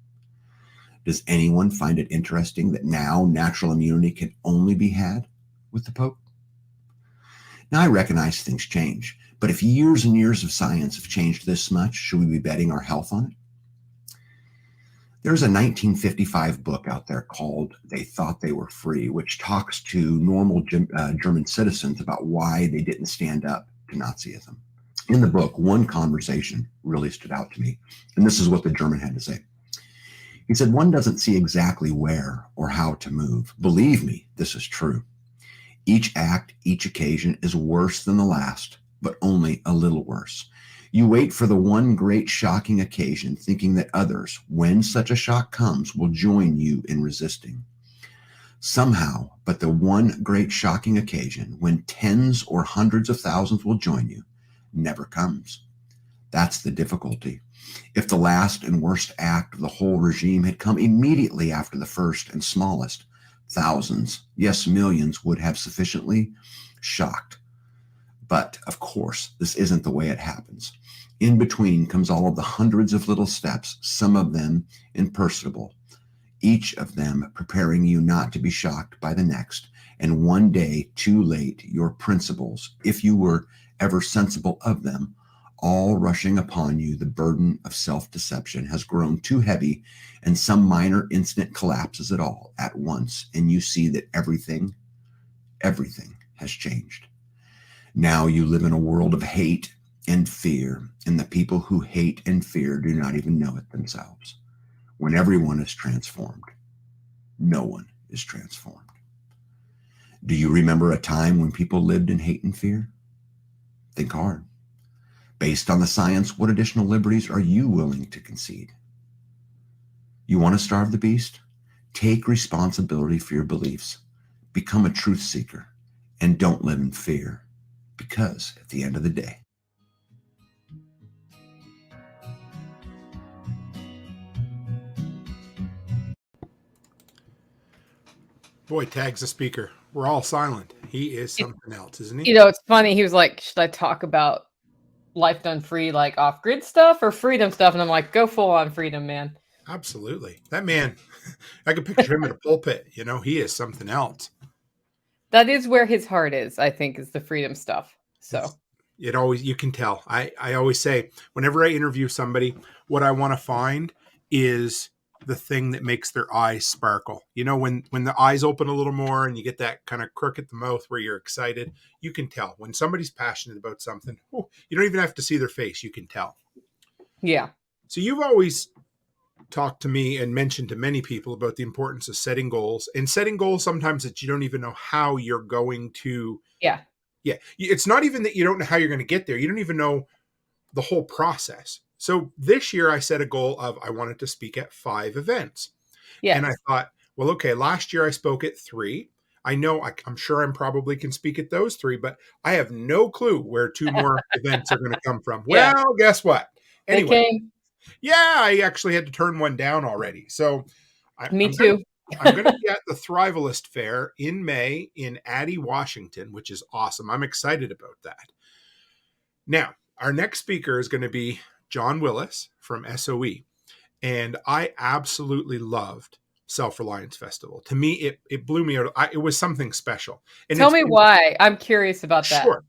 Does anyone find it interesting that now natural immunity can only be had with the Pope? Now, I recognize things change, but if years and years of science have changed this much, should we be betting our health on it? There's a 1955 book out there called They Thought They Were Free, which talks to normal German citizens about why they didn't stand up to Nazism. In the book, one conversation really stood out to me, and this is what the German had to say. He said, "One doesn't see exactly where or how to move. Believe me, this is true. Each act, each occasion is worse than the last, but only a little worse. You wait for the one great shocking occasion, thinking that others, when such a shock comes, will join you in resisting. Somehow, but the one great shocking occasion, when tens or hundreds of thousands will join you, never comes. That's the difficulty. If the last and worst act of the whole regime had come immediately after the first and smallest, thousands, yes, millions would have sufficiently shocked. But, of course, this isn't the way it happens. In between comes all of the hundreds of little steps, some of them impersonable, each of them preparing you not to be shocked by the next, and one day too late, your principles, if you were ever sensible of them, all rushing upon you, the burden of self-deception has grown too heavy, and some minor incident collapses it all at once, and you see that everything has changed. Now you live in a world of hate and fear, and the people who hate and fear do not even know it themselves. When everyone is transformed, no one is transformed. Do you remember a time when people lived in hate and fear? Think hard. Based on the science, what additional liberties are you willing to concede? You want to starve the beast? Take responsibility for your beliefs. Become a truth seeker, and don't live in fear. Because at the end of the day, Boy, Tag's a speaker. We're all silent. He is something else, isn't he? You know, it's funny. He was like, should I talk about life done free, like off-grid stuff or freedom stuff? And I'm like, go full on freedom, man. Absolutely. That man, I could picture him in a pulpit. You know, he is something else. That is where his heart is, I think, is the freedom stuff. So it always, you can tell. I always say, whenever I interview somebody, what I want to find is the thing that makes their eyes sparkle. You know, when the eyes open a little more and you get that kind of crook at the mouth where you're excited, you can tell. When somebody's passionate about something, you don't even have to see their face. You can tell. Yeah. So you've always talked to me and mentioned to many people about the importance of setting goals, and setting goals sometimes that you don't even know how you're going to. Yeah. Yeah. It's not even that you don't know how you're going to get there. You don't even know the whole process. So this year I set a goal of, I wanted to speak at 5 events. Yeah. And I thought, well, okay, last year I spoke at 3. I know I'm sure I'm probably can speak at those 3, but I have no clue where 2 more events are going to come from. Well, guess what? Anyway, I actually had to turn one down already. So Me too. I'm going to be at the Thrivalist Fair in May in Addy, Washington, which is awesome. I'm excited about that. Now, our next speaker is going to be John Willis from SOE. And I absolutely loved Self-Reliance Festival. To me, it blew me out. It was something special. And tell me why. I'm curious about that. Sure.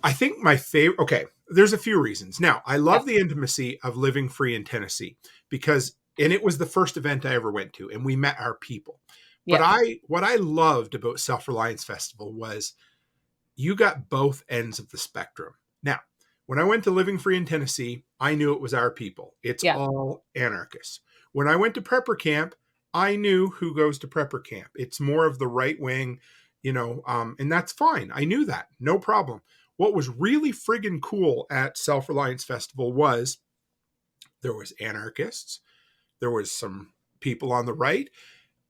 I think my favorite, okay, there's a few reasons. Now, I love the intimacy of living free in Tennessee because, and it was the first event I ever went to, and we met our people. But what I loved about Self-Reliance Festival was you got both ends of the spectrum. Now, when I went to Living Free in Tennessee, I knew it was our people. It's all anarchists. When I went to Prepper Camp, I knew who goes to Prepper Camp. It's more of the right wing, you know, and that's fine. I knew that. No problem. What was really friggin' cool at Self-Reliance Festival was there was anarchists. There was some people on the right.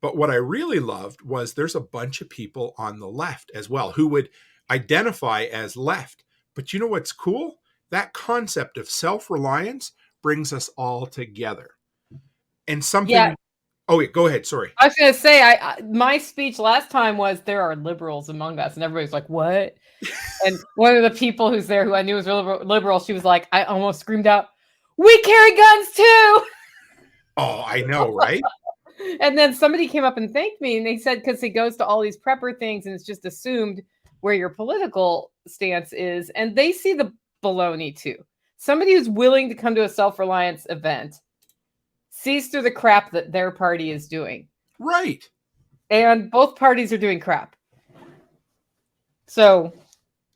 But what I really loved was there's a bunch of people on the left as well who would identify as left. But you know what's cool? That concept of self-reliance brings us all together. And something... Yeah. Oh, wait, go ahead. Sorry. I was going to say, my speech last time was there are liberals among us. And everybody's like, what? And one of the people who's there who I knew was really liberal, she was like, I almost screamed out, we carry guns too! Oh, I know, right? And then somebody came up and thanked me, and they said, because he goes to all these prepper things and it's just assumed where your political stance is. And they see the baloney too. Somebody who's willing to come to a self-reliance event sees through the crap that their party is doing. Right. And both parties are doing crap. So,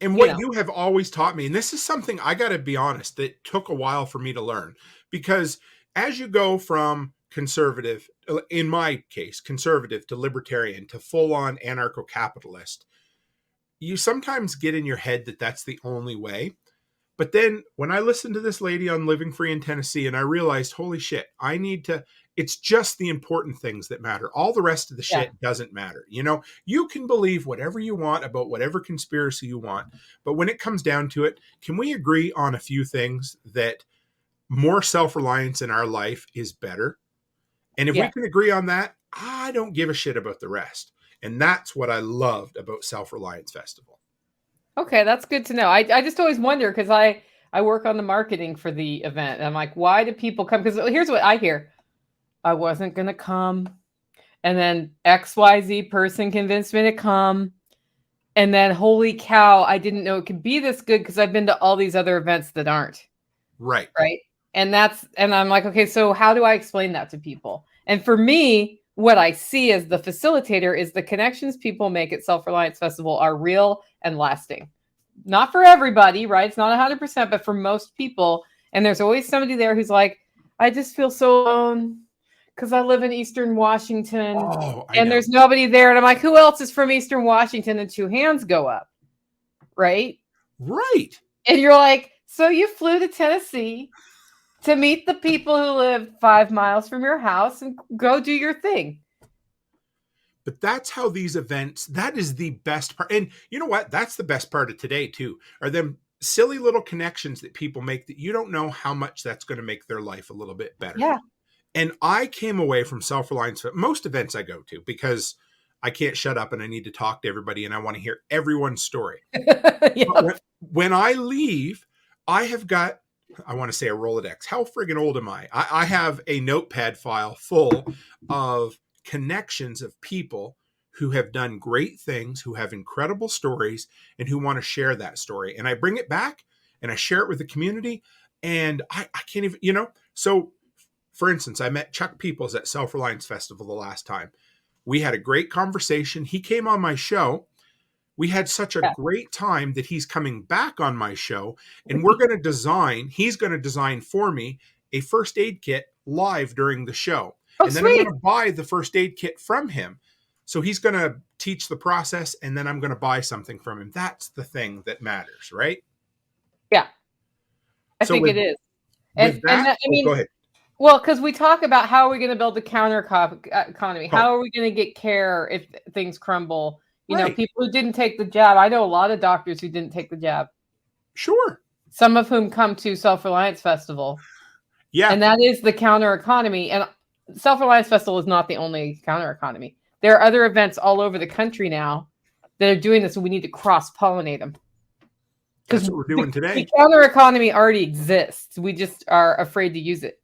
and what you have always taught me, and this is something I got to be honest, that took a while for me to learn, because as you go from conservative, in my case, conservative to libertarian to full-on anarcho-capitalist, you sometimes get in your head that that's the only way. But then when I listened to this lady on Living Free in Tennessee, and I realized, holy shit, it's just the important things that matter. All the rest of the shit doesn't matter. You can believe whatever you want about whatever conspiracy you want. But when it comes down to it, can we agree on a few things that more self-reliance in our life is better? And if we can agree on that, I don't give a shit about the rest. And that's what I loved about Self-Reliance Festival. Okay, that's good to know. I just always wonder, because I work on the marketing for the event. And I'm like, why do people come? Because here's what I hear. I wasn't going to come. And then XYZ person convinced me to come. And then, holy cow, I didn't know it could be this good because I've been to all these other events that aren't. Right. Right. And I'm like, okay, so how do I explain that to people? And for me, what I see as the facilitator is the connections people make at Self-Reliance Festival are real and lasting. Not for everybody, right? It's not 100%, but for most people. And there's always somebody there who's like, I just feel so alone because I live in Eastern Washington and there's nobody there. And I'm like, who else is from Eastern Washington? And 2 hands go up. Right? Right. And you're like, so you flew to Tennessee to meet the people who live 5 miles from your house and go do your thing. But that's how these events, that is the best part. And you know what? That's the best part of today too, are them silly little connections that people make that you don't know how much that's going to make their life a little bit better. Yeah. And I came away from Self-Reliance, most events I go to, because I can't shut up and I need to talk to everybody and I want to hear everyone's story. When I leave, I have got, I want to say a Rolodex. How friggin' old am I? I have a notepad file full of connections of people who have done great things, who have incredible stories, and who want to share that story. And I bring it back and I share it with the community. And I can't even, so for instance, I met Chuck Peoples at Self-Reliance Festival the last time. We had a great conversation. He came on my show. We had such a great time that he's coming back on my show, and he's going to design for me a first aid kit live during the show. And then I'm going to buy the first aid kit from him. So he's going to teach the process, and then I'm going to buy something from him. That's the thing that matters, right? Yeah. I think it is. And I mean, go ahead. Well, because we talk about how are we going to build the counter economy? How are we going to get care if things crumble? You know, people who didn't take the jab. I know a lot of doctors who didn't take the jab. Sure. Some of whom come to Self-Reliance Festival. Yeah. And that is the counter economy. And Self-Reliance Festival is not the only counter economy. There are other events all over the country now that are doing this, and we need to cross-pollinate them. That's what we're doing today. The counter economy already exists. We just are afraid to use it.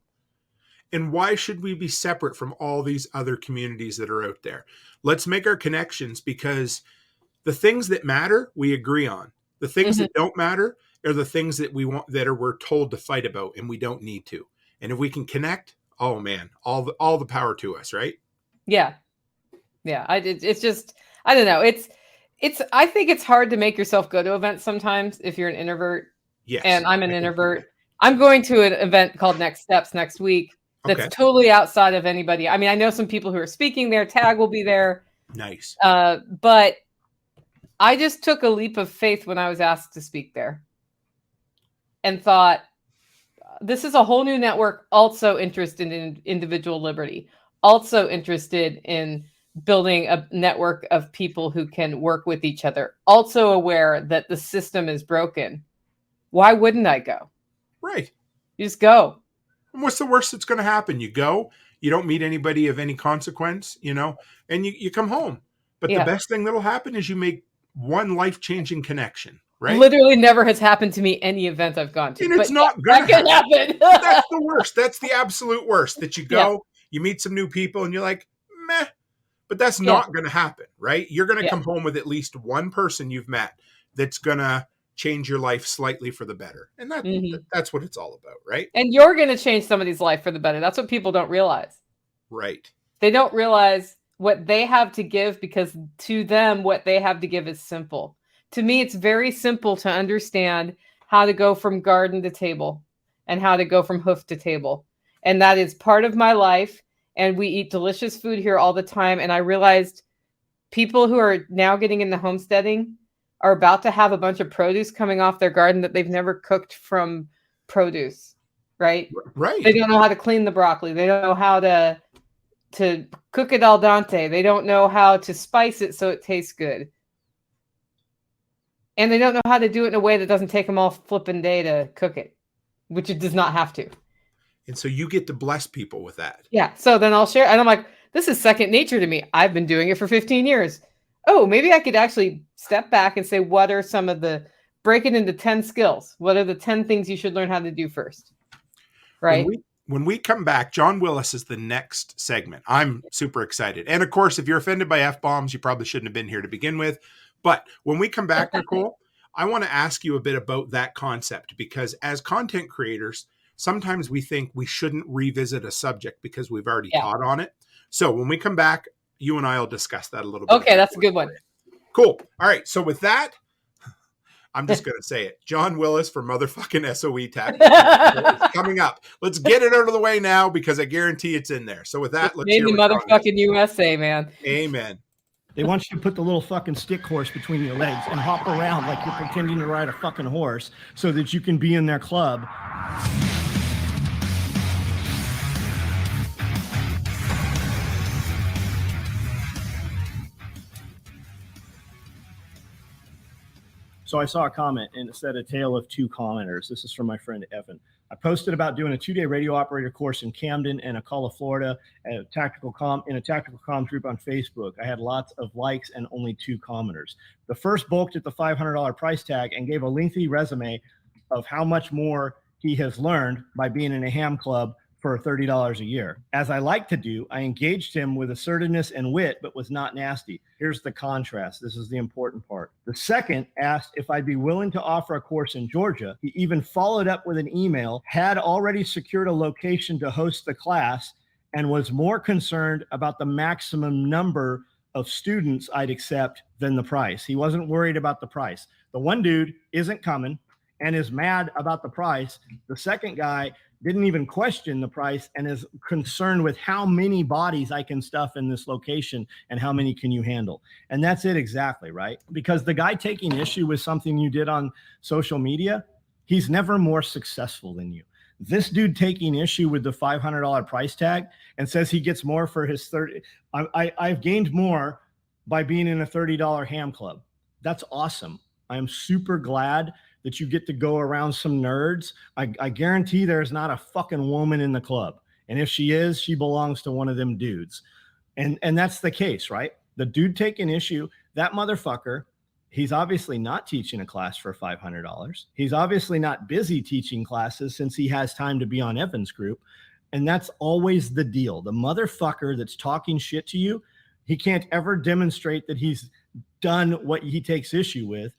And why should we be separate from all these other communities that are out there? Let's make our connections, because the things that matter, we agree on. The things that don't matter are the things that we're told to fight about, and we don't need to. And if we can connect, oh man, all the power to us, right? Yeah. Yeah. It's just, I don't know. I think it's hard to make yourself go to events sometimes if you're an introvert. Yes. And I'm an introvert. I'm going to an event called Next Steps next week. That's totally outside of anybody. I mean, I know some people who are speaking there. Tag will be there. Nice. But I just took a leap of faith when I was asked to speak there and thought, this is a whole new network also interested in individual liberty, also interested in building a network of people who can work with each other, also aware that the system is broken. Why wouldn't I go? Right. You just go. And what's the worst that's going to happen? You go, you don't meet anybody of any consequence, and you come home. But the best thing that'll happen is you make one life-changing connection, right? Literally never has happened to me any event I've gone to. And it's but not that gonna can happen. That's the worst. That's the absolute worst. That you go, Yeah. you meet some new people, and you're like, meh. But that's Yeah. not going to happen, right? You're going to Yeah. come home with at least one person you've met that's going to change your life slightly for the better. And that's what it's all about, right? And you're going to change somebody's life for the better. That's what people don't realize. Right. They don't realize what they have to give, because to them, what they have to give is simple. To me, it's very simple to understand how to go from garden to table and how to go from hoof to table. And that is part of my life. And we eat delicious food here all the time. And I realized people who are now getting into homesteading are about to have a bunch of produce coming off their garden that they've never cooked from produce, right? Right. They don't know how to clean the broccoli. They don't know how to cook it al dente. They don't know how to spice it so it tastes good. And they don't know how to do it in a way that doesn't take them all flipping day to cook it, which it does not have to. And so you get to bless people with that. Yeah. So then I'll share. And I'm like, this is second nature to me. I've been doing it for 15 years. Oh, maybe I could actually step back and say, what are some of the, break it into 10 skills. What are the 10 things you should learn how to do first? Right. When we come back, John Willis is the next segment. I'm super excited. And of course, if you're offended by F-bombs, you probably shouldn't have been here to begin with. But when we come back, Nicole, I want to ask you a bit about that concept, because as content creators, sometimes we think we shouldn't revisit a subject because we've already taught on it. So when we come back, you and I will discuss that a little bit. Okay, that's a good one. Cool. All right. So with that, I'm just going to say it. John Willis for motherfucking SOE Tech is coming up. Let's get it out of the way now, because I guarantee it's in there. So with that, let's hear the motherfucking USA, man. Amen. They want you to put the little fucking stick horse between your legs and hop around like you're pretending to ride a fucking horse so that you can be in their club. So I saw a comment and it said, a tale of two commenters. This is from my friend Evan. I posted about doing a 2-day radio operator course in Camden and Ocala, Florida, at a tactical comm group on Facebook. I had lots of likes and only 2 commenters. The first bulked at the $500 price tag and gave a lengthy resume of how much more he has learned by being in a ham club for $30 a year. As I like to do, I engaged him with assertiveness and wit, but was not nasty. Here's the contrast. This is the important part. The second asked if I'd be willing to offer a course in Georgia. He even followed up with an email, had already secured a location to host the class, and was more concerned about the maximum number of students I'd accept than the price. He wasn't worried about the price. The one dude isn't coming and is mad about the price. The second guy didn't even question the price and is concerned with how many bodies I can stuff in this location and how many can you handle. And that's it exactly, right? Because the guy taking issue with something you did on social media, he's never more successful than you. This dude taking issue with the $500 price tag and says he gets more for his 30. I've gained more by being in a $30 ham club. That's awesome. I'm super glad that you get to go around some nerds. I guarantee there's not a fucking woman in the club. And if she is, she belongs to one of them dudes. And that's the case, right? The dude taking issue, that motherfucker, he's obviously not teaching a class for $500. He's obviously not busy teaching classes since he has time to be on Evan's group. And that's always the deal. The motherfucker that's talking shit to you, he can't ever demonstrate that he's done what he takes issue with.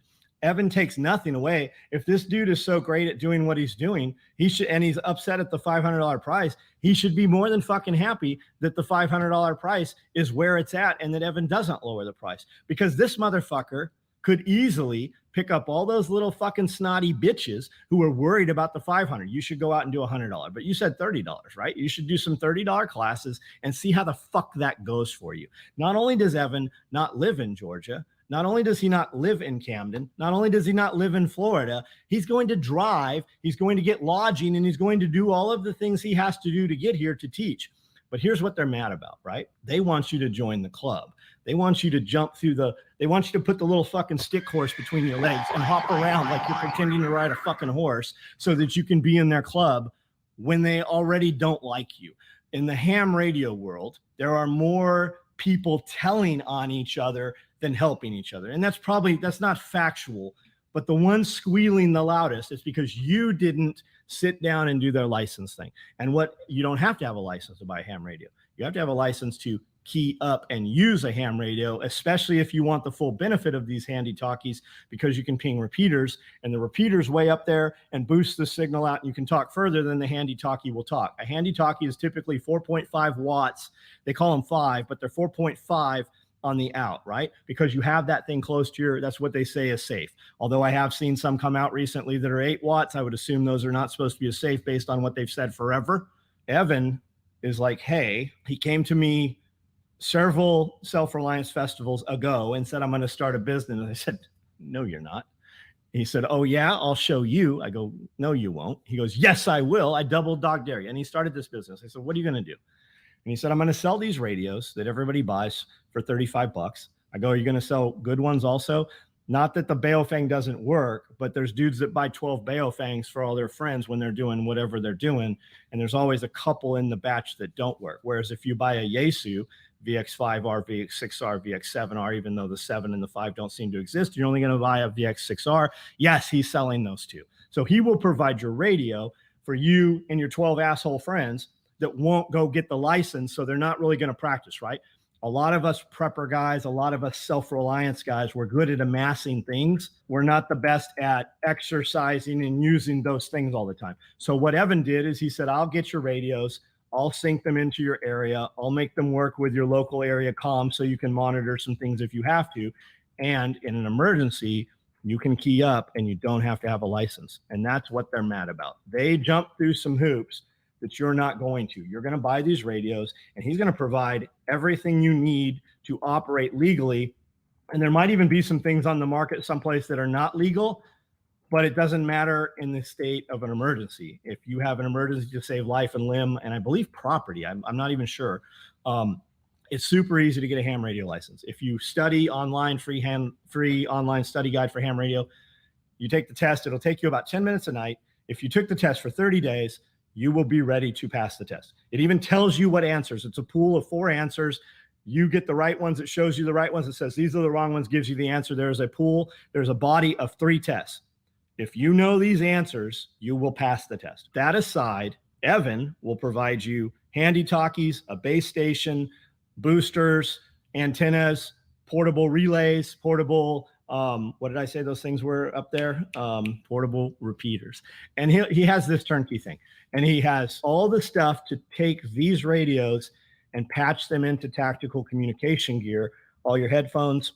Evan takes nothing away. If this dude is so great at doing what he's doing, he should, and he's upset at the $500 price, he should be more than fucking happy that the $500 price is where it's at and that Evan doesn't lower the price, because this motherfucker could easily pick up all those little fucking snotty bitches who are worried about the $500. You should go out and do $100, but you said $30, right? You should do some $30 classes and see how the fuck that goes for you. Not only does Evan not live in Georgia, not only does he not live in Camden, not only does he not live in Florida, he's going to drive, he's going to get lodging, and he's going to do all of the things he has to do to get here to teach. But here's what they're mad about, right? They want you to join the club. They want you to jump through they want you to put the little fucking stick horse between your legs and hop around like you're pretending to ride a fucking horse so that you can be in their club when they already don't like you. In the ham radio world, there are more people telling on each other than helping each other. And that's not factual, But the ones squealing the loudest is because you didn't sit down and do their license thing. And you don't have to have a license to buy a ham radio. You have to have a license to key up and use a ham radio, especially if you want the full benefit of these handy talkies, because you can ping repeaters, and the repeaters way up there and boost the signal out, and you can talk further than the handy talkie will talk. A handy talkie is typically 4.5 watts. They call them 5, but they're 4.5 on the out, right? Because you have that thing close to that's what they say is safe. Although I have seen some come out recently that are 8 watts. I would assume those are not supposed to be as safe based on what they've said forever. Evan is like, hey, he came to me several self-reliance festivals ago and said, I'm going to start a business. And I said, no, you're not. He said, oh yeah, I'll show you. I go, no, you won't. He goes, yes, I will. I double dog dare you. And he started this business. I said, what are you going to do? And he said, I'm going to sell these radios that everybody buys for $35. I go, are you going to sell good ones also? Not that the Baofeng doesn't work, but there's dudes that buy 12 Baofengs for all their friends when they're doing whatever they're doing. And there's always a couple in the batch that don't work. Whereas if you buy a Yaesu VX5R, VX6R, VX7R, even though the 7 and the 5 don't seem to exist, you're only going to buy a VX6R. Yes, he's selling those two. So he will provide your radio for you and your 12 asshole friends that won't go get the license. So they're not really going to practice, right? A lot of us prepper guys, a lot of us self-reliance guys, we're good at amassing things. We're not the best at exercising and using those things all the time. So what Evan did is he said, I'll get your radios. I'll sync them into your area. I'll make them work with your local area comm so you can monitor some things if you have to. And in an emergency, you can key up and you don't have to have a license. And that's what they're mad about. They jump through some hoops that you're not going to. You're going to buy these radios, and he's going to provide everything you need to operate legally. And there might even be some things on the market someplace that are not legal, but it doesn't matter in the state of an emergency. If you have an emergency to save life and limb, and I believe property, I'm not even sure, it's super easy to get a ham radio license. If you study online, free online study guide for ham radio, you take the test. It'll take you about 10 minutes a night. If you took the test for 30 days, you will be ready to pass the test. It even tells you what answers. It's a pool of 4 answers. You get the right ones. It shows you the right ones. It says, these are the wrong ones, gives you the answer. There's a pool. There's a body of 3 tests. If you know these answers, you will pass the test. That aside, Evan will provide you handy talkies, a base station, boosters, antennas, portable relays, portable, what did I say those things were up there? Portable repeaters. And he has this turnkey thing. And he has all the stuff to take these radios and patch them into tactical communication gear, all your headphones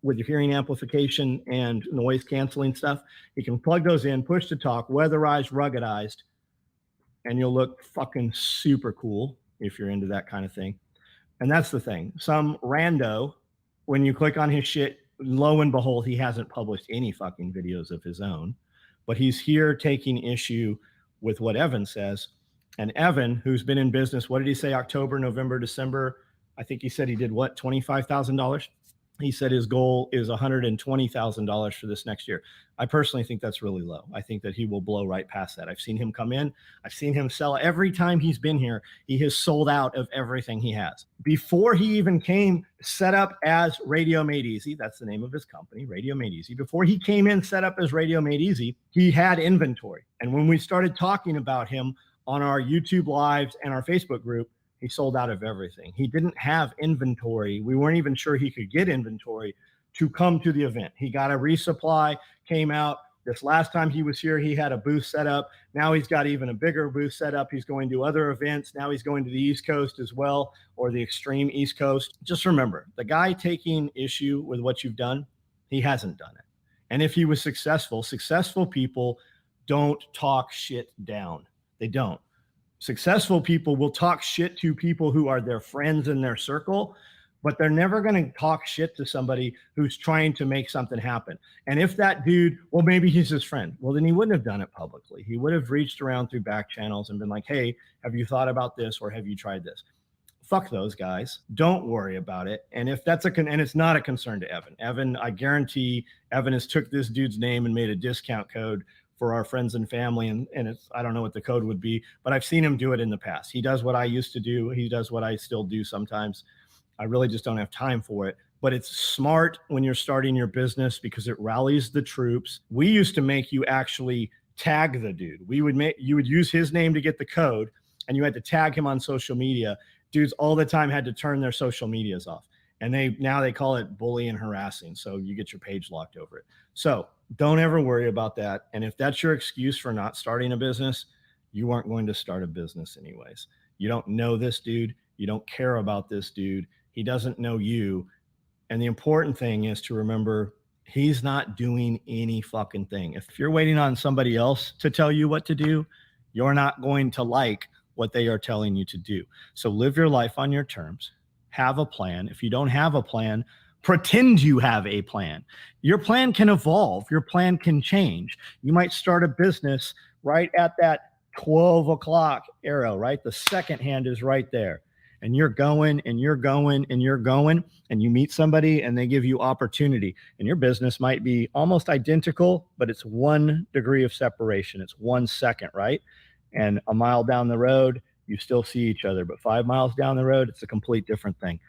with your hearing amplification and noise canceling stuff. You can plug those in, push to talk, weatherized, ruggedized, and you'll look fucking super cool if you're into that kind of thing. And that's the thing. Some rando, when you click on his shit, lo and behold, he hasn't published any fucking videos of his own, but he's here taking issue with what Evan says. And Evan, who's been in business, what did he say? October, November, December. I think he said he did what? $25,000. He said his goal is $120,000 for this next year. I personally think that's really low. I think that he will blow right past that. I've seen him come in. I've seen him sell. Every time he's been here, he has sold out of everything he has. Before he even came set up as Radio Made Easy, that's the name of his company, Radio Made Easy. Before he came in set up as Radio Made Easy, he had inventory. And when we started talking about him on our YouTube lives and our Facebook group, he sold out of everything. He didn't have inventory. We weren't even sure he could get inventory to come to the event. He got a resupply, came out. This last time he was here, he had a booth set up. Now he's got even a bigger booth set up. He's going to other events. Now he's going to the East Coast as well, or the extreme East Coast. Just remember, the guy taking issue with what you've done, he hasn't done it. And if he was successful, successful people don't talk shit down. They don't. Successful people will talk shit to people who are their friends in their circle, but they're never going to talk shit to somebody who's trying to make something happen. And if that dude, well, maybe he's his friend. Well, then he wouldn't have done it publicly. He would have reached around through back channels and been like, hey, have you thought about this? Or have you tried this? Fuck those guys. Don't worry about it. And if that's and it's not a concern to Evan. Evan, I guarantee Evan has took this dude's name and made a discount code for our friends and family. And it's, I don't know what the code would be, but I've seen him do it in the past. He does what I used to do. He does what I still do sometimes. I really just don't have time for it. but it's smart when you're starting your business because it rallies the troops. We used to make you actually tag the dude. You would use his name to get the code, and you had to tag him on social media. Dudes all the time had to turn their social medias off. And now they call it bully and harassing. So you get your page locked over it. So don't ever worry about that. And if that's your excuse for not starting a business, you aren't going to start a business anyways. You don't know this dude. You don't care about this dude. He doesn't know you. And the important thing is to remember, he's not doing any fucking thing. If you're waiting on somebody else to tell you what to do, you're not going to like what they are telling you to do. So live your life on your terms. Have a plan. If you don't have a plan, pretend you have a plan. Your plan can evolve. Your plan can change. You might start a business right at that 12 o'clock arrow, right? The second hand is right there. And you're going and you're going and you're going, and you meet somebody and they give you opportunity. And your business might be almost identical, but it's 1 degree of separation. It's 1 second, right? And a mile down the road, you still see each other, but 5 miles down the road, it's a complete different thing.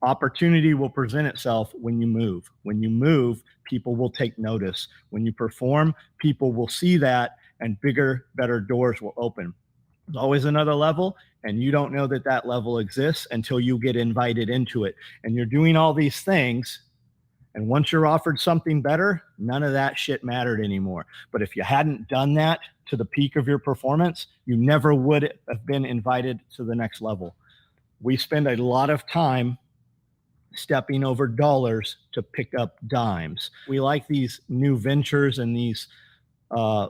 Opportunity will present itself when you move. When you move, people will take notice. When you perform, people will see that, and bigger, better doors will open. There's always another level, and you don't know that that level exists until you get invited into it. And you're doing all these things, and once you're offered something better, none of that shit mattered anymore. But if you hadn't done that to the peak of your performance, you never would have been invited to the next level. We spend a lot of time stepping over dollars to pick up dimes. We like these new ventures and these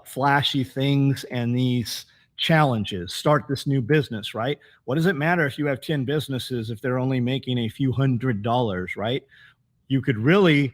flashy things and these challenges. Start this new business, right? What does it matter if you have 10 businesses if they're only making a few $100s, right? You could really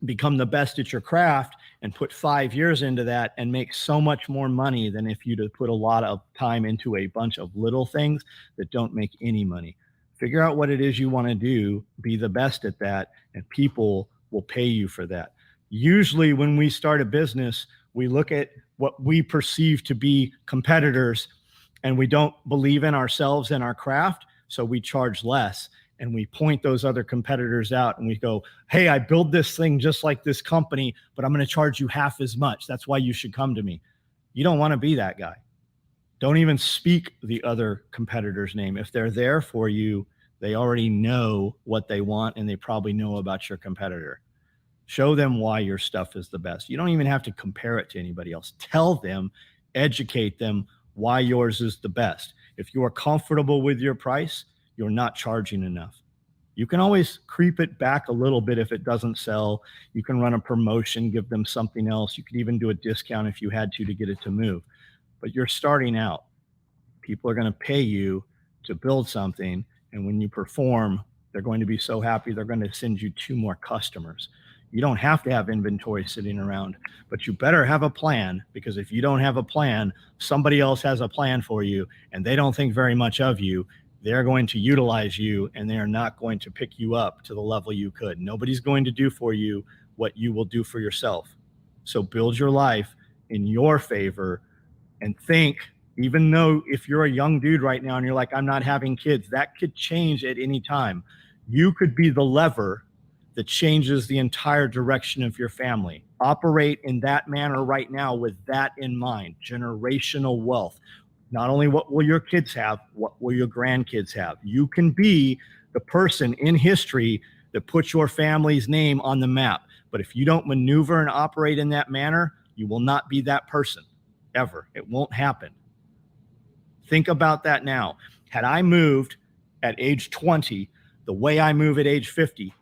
become the best at your craft and put 5 years into that and make so much more money than if you'd put a lot of time into a bunch of little things that don't make any money. Figure out what it is you want to do, be the best at that, and people will pay you for that. Usually when we start a business, we look at what we perceive to be competitors, and we don't believe in ourselves and our craft, so we charge less. And we point those other competitors out and we go, hey, I build this thing just like this company, but I'm going to charge you half as much. That's why you should come to me. You don't want to be that guy. Don't even speak the other competitor's name. If they're there for you, they already know what they want, and they probably know about your competitor. Show them why your stuff is the best. You don't even have to compare it to anybody else. Tell them, educate them why yours is the best. If you are comfortable with your price, you're not charging enough. You can always creep it back a little bit if it doesn't sell. You can run a promotion, give them something else. You could even do a discount if you had to get it to move. But you're starting out. People are going to pay you to build something, and when you perform, they're going to be so happy they're going to send you 2 more customers. You don't have to have inventory sitting around, but you better have a plan, because if you don't have a plan, somebody else has a plan for you, and they don't think very much of you. They're going to utilize you, and they are not going to pick you up to the level you could. Nobody's going to do for you what you will do for yourself. So build your life in your favor, and think, even though if you're a young dude right now and you're like, I'm not having kids, that could change at any time. You could be the lever that changes the entire direction of your family. Operate in that manner right now with that in mind, generational wealth. Not only what will your kids have, what will your grandkids have? You can be the person in history that puts your family's name on the map. But if you don't maneuver and operate in that manner, you will not be that person, ever. It won't happen. Think about that now. Had I moved at age 20 the way I move at age 50,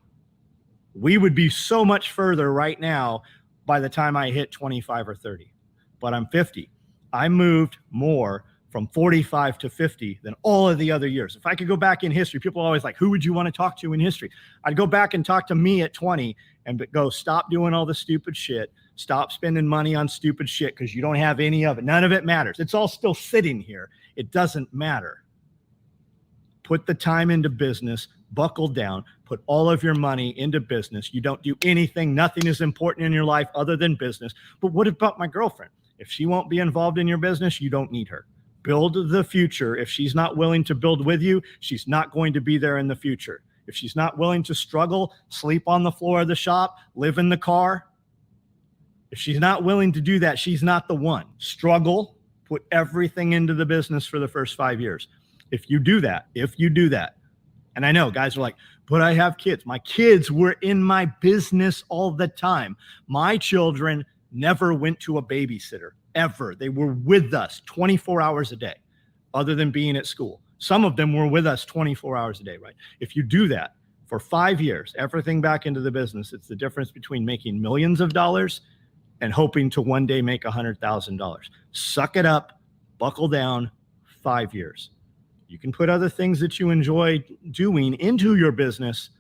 we would be so much further right now by the time I hit 25 or 30. But I'm 50. I moved more from 45 to 50 than all of the other years. If I could go back in history, people are always like, who would you want to talk to in history? I'd go back and talk to me at 20 and go, stop doing all the stupid shit. Stop spending money on stupid shit because you don't have any of it. None of it matters. It's all still sitting here. It doesn't matter. Put the time into business, buckle down, put all of your money into business. You don't do anything. Nothing is important in your life other than business. But what about my girlfriend? If she won't be involved in your business, you don't need her. Build the future. If she's not willing to build with you, she's not going to be there in the future. If she's not willing to struggle, sleep on the floor of the shop, live in the car, if she's not willing to do that, she's not the one. Struggle, put everything into the business for the first 5 years. If you do that, and I know guys are like, but I have kids. My kids were in my business all the time. My children never went to a babysitter, ever. They were with us 24 hours a day, other than being at school. Some of them were with us 24 hours a day, right? If you do that for 5 years, everything back into the business, it's the difference between making millions of dollars and hoping to one day make $100,000. Suck it up, buckle down, 5 years. You can put other things that you enjoy doing into your business.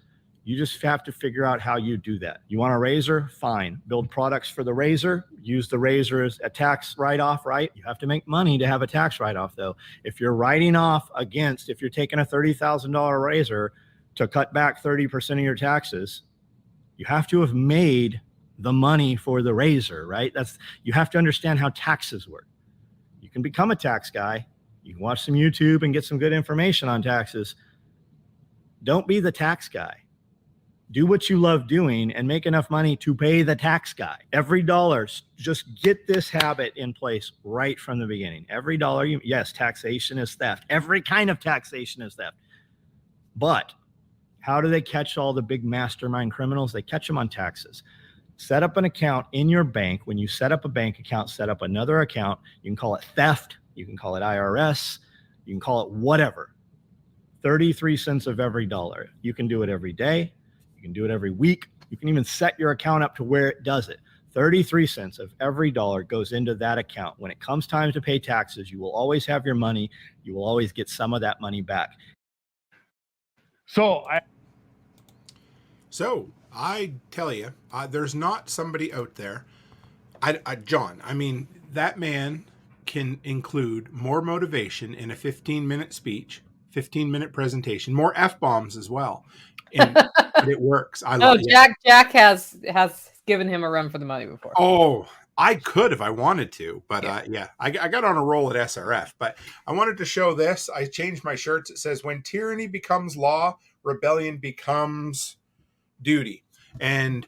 You just have to figure out how you do that. You want a razor? Fine. Build products for the razor. Use the razor as a tax write-off, right? You have to make money to have a tax write-off, though. If you're writing off against, if you're taking a $30,000 razor to cut back 30% of your taxes, you have to have made the money for the razor, right? You have to understand how taxes work. You can become a tax guy. You can watch some YouTube and get some good information on taxes. Don't be the tax guy. Do what you love doing and make enough money to pay the tax guy. Every dollar, just get this habit in place right from the beginning. Every dollar, yes, taxation is theft. Every kind of taxation is theft. But how do they catch all the big mastermind criminals? They catch them on taxes. Set up an account in your bank. When you set up a bank account, set up another account. You can call it theft. You can call it IRS. You can call it whatever. 33 cents of every dollar. You can do it every day. You can do it every week. You can even set your account up to where it does it. 33 cents of every dollar goes into that account. When it comes time to pay taxes, you will always have your money. You will always get some of that money back. So I tell you, there's not somebody out there. John, I mean, that man can include more motivation in a 15-minute speech, 15-minute presentation, more F-bombs as well. But it works. I love it. Jack has given him a run for the money before. Oh, I could if I wanted to, but yeah. I got on a roll at SRF, but I wanted to show this. I changed my shirts. It says, when tyranny becomes law, rebellion becomes duty. And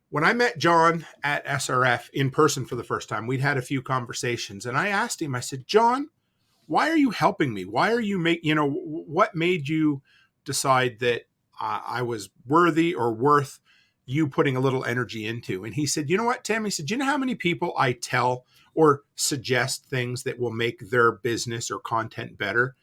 when I met John at SRF in person for the first time, we'd had a few conversations, and I asked him, I said, John, why are you helping me? Why are you what made you decide that I was worthy or worth you putting a little energy into? And he said, you know what, Tim? He said, you know how many people I tell or suggest things that will make their business or content better?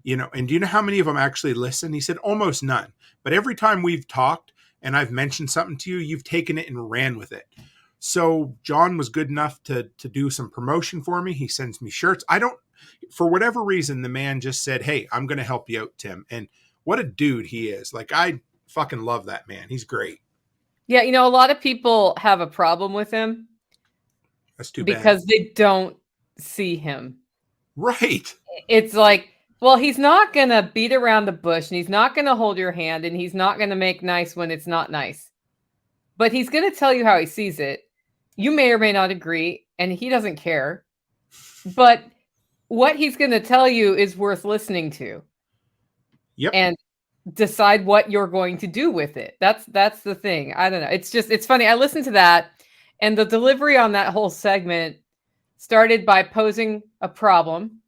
And do you know how many of them actually listen? He said, almost none. But every time we've talked and I've mentioned something to you, you've taken it and ran with it. So John was good enough to do some promotion for me. He sends me shirts. For whatever reason, the man just said, hey, I'm going to help you out, Tim. And what a dude he is. Like, I fucking love that man. He's great. Yeah. A lot of people have a problem with him. That's too bad. Because they don't see him. Right. It's like, well, he's not going to beat around the bush, and he's not going to hold your hand, and he's not going to make nice when it's not nice. But he's going to tell you how he sees it. You may or may not agree, and he doesn't care. But what he's going to tell you is worth listening to. Yep. And decide what you're going to do with it. That's the thing. I don't know. It's funny. I listened to that, and the delivery on that whole segment started by posing a problem.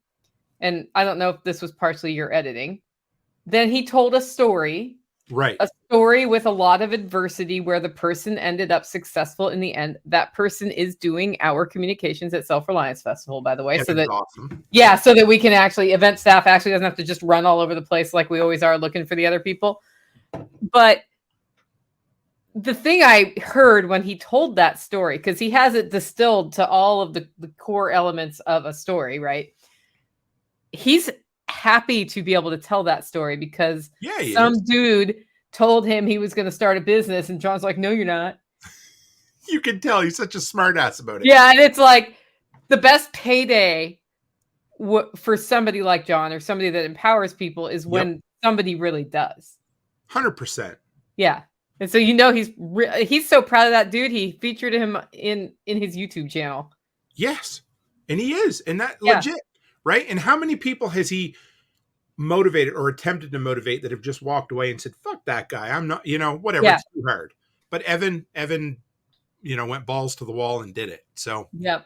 And I don't know if this was partially your editing. Then he told a story. Right. A story with a lot of adversity where the person ended up successful in the end. That person is doing our communications at Self-Reliance Festival, by the way. So that, awesome. Yeah, so that we can event staff actually doesn't have to just run all over the place like we always are looking for the other people. But the thing I heard when he told that story, because he has it distilled to all of the core elements of a story, right? He's happy to be able to tell that story because some dude told him he was going to start a business, and John's like, no, you're not. You can tell he's such a smart ass about it. Yeah, and it's like the best payday for somebody like John or somebody that empowers people is when somebody really does. 100%. Yeah. And so he's so proud of that dude. He featured him in his YouTube channel. Yes. And he is. And that legit. Right? And how many people has he motivated or attempted to motivate that have just walked away and said, fuck that guy. I'm not, whatever. Yeah. It's too hard. But Evan, went balls to the wall and did it. So, Yep.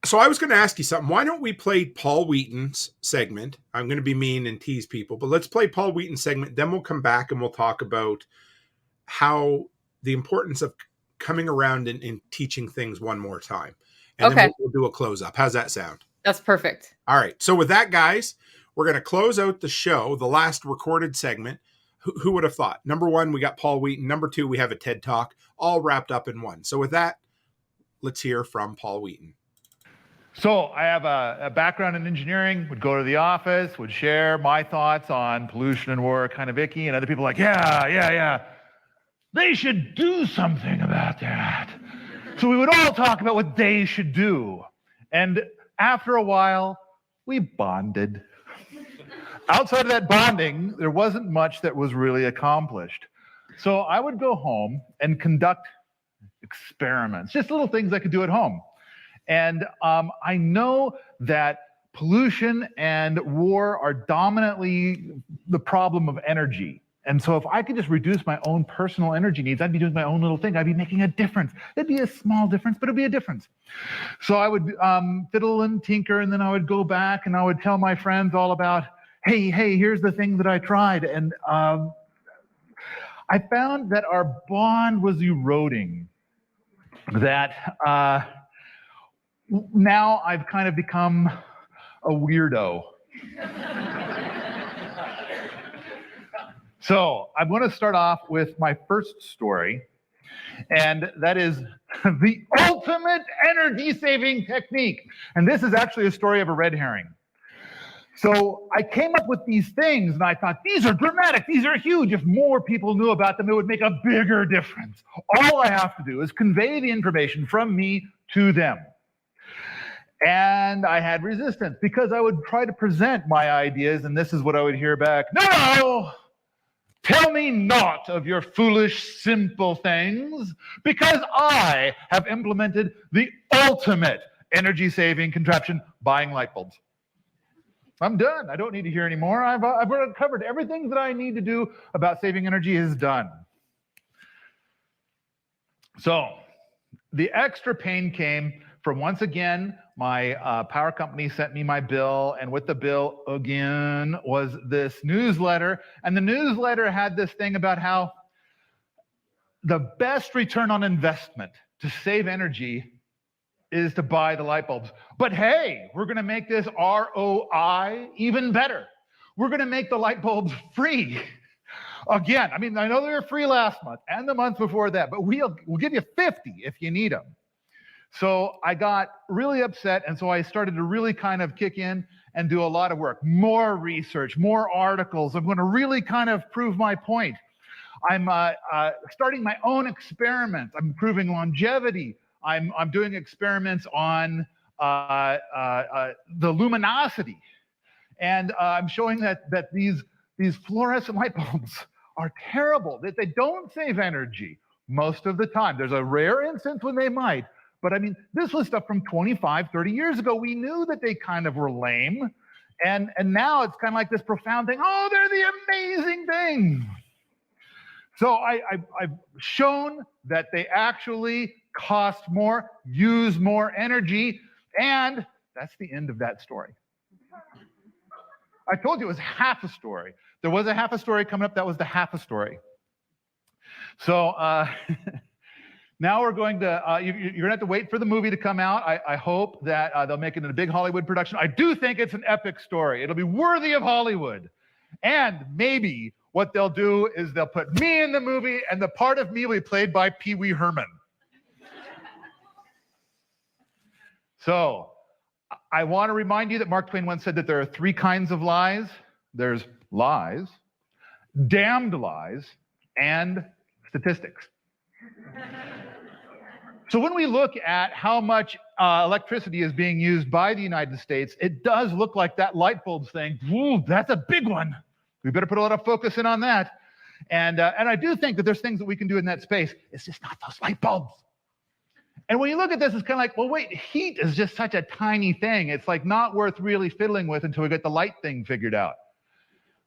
So I was going to ask you something. Why don't we play Paul Wheaton's segment? I'm going to be mean and tease people, but let's play Paul Wheaton's segment. Then we'll come back and we'll talk about how the importance of coming around and teaching things one more time. And then we'll do a close up. How's that sound? That's perfect. All right. So with that, guys, we're going to close out the show, the last recorded segment. Who would have thought? Number one, we got Paul Wheaton. Number two, we have a TED Talk, all wrapped up in one. So with that, let's hear from Paul Wheaton. So I have a background in engineering, would go to the office, would share my thoughts on pollution and war, kind of icky, and other people like, yeah. They should do something about that. So we would all talk about what they should do. And after a while, we bonded. Outside of that bonding, there wasn't much that was really accomplished. So I would go home and conduct experiments, just little things I could do at home. And I know that pollution and war are dominantly the problem of energy. And so if I could just reduce my own personal energy needs, I'd be doing my own little thing. I'd be making a difference. It'd be a small difference, but it'd be a difference. So I would fiddle and tinker, and then I would go back and I would tell my friends all about, hey, here's the thing that I tried. And I found that our bond was eroding, that now I've kind of become a weirdo. So I'm going to start off with my first story, and that is the ultimate energy-saving technique. And this is actually a story of a red herring. So I came up with these things, and I thought, these are dramatic, these are huge. If more people knew about them, it would make a bigger difference. All I have to do is convey the information from me to them. And I had resistance because I would try to present my ideas, and this is what I would hear back. No! Tell me not of your foolish, simple things, because I have implemented the ultimate energy-saving contraption, buying light bulbs. I'm done. I don't need to hear anymore. I've covered everything that I need to do about saving energy is done. So the extra pain came from, once again, my power company sent me my bill, and with the bill, again, was this newsletter. And the newsletter had this thing about how the best return on investment to save energy is to buy the light bulbs. But hey, we're going to make this ROI even better. We're going to make the light bulbs free. Again, I mean, I know they were free last month and the month before that, but we'll give you 50 if you need them. So I got really upset, and so I started to really kind of kick in and do a lot of work, more research, more articles. I'm going to really kind of prove my point. I'm starting my own experiments. I'm proving longevity. I'm doing experiments on the luminosity, and I'm showing that these fluorescent light bulbs are terrible, that they don't save energy most of the time. There's a rare instance when they might. But I mean, this was stuff from 25, 30 years ago. We knew that they kind of were lame. And now it's kind of like this profound thing. Oh, they're the amazing thing. So I've shown that they actually cost more, use more energy. And that's the end of that story. I told you it was half a story. There was a half a story coming up. That was the half a story. So now we're going to, you're going to have to wait for the movie to come out. I hope that they'll make it in a big Hollywood production. I do think it's an epic story. It'll be worthy of Hollywood. And maybe what they'll do is they'll put me in the movie, and the part of me will be played by Pee Wee Herman. So I want to remind you that Mark Twain once said that there are three kinds of lies. There's lies, damned lies, and statistics. So when we look at how much electricity is being used by the United States, it does look like that light bulbs thing. Ooh, that's a big one. We better put a lot of focus in on that. And I do think that there's things that we can do in that space. It's just not those light bulbs. And when you look at this, it's kind of like, well, wait, heat is just such a tiny thing. It's like not worth really fiddling with until we get the light thing figured out.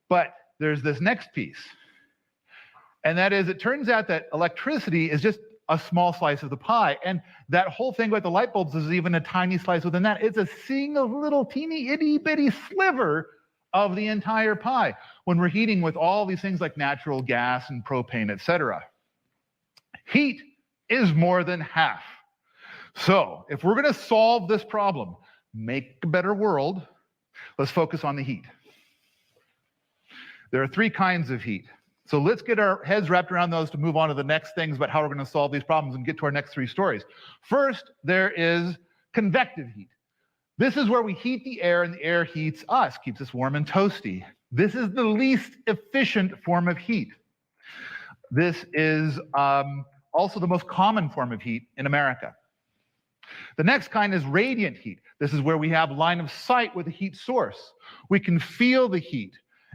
But there's this next piece. And that is, it turns out that electricity is just a small slice of the pie. And that whole thing with the light bulbs is even a tiny slice within that. It's a single little teeny itty bitty sliver of the entire pie when we're heating with all these things like natural gas and propane, etc. Heat is more than half. So if we're going to solve this problem, make a better world, let's focus on the heat. There are 3 kinds of heat. So let's get our heads wrapped around those to move on to the next things about how we're going to solve these problems and get to our next 3 stories. First, there is convective heat. This is where we heat the air and the air heats us, keeps us warm and toasty. This is the least efficient form of heat. This is also the most common form of heat in America. The next kind is radiant heat. This is where we have line of sight with a heat source. We can feel the heat.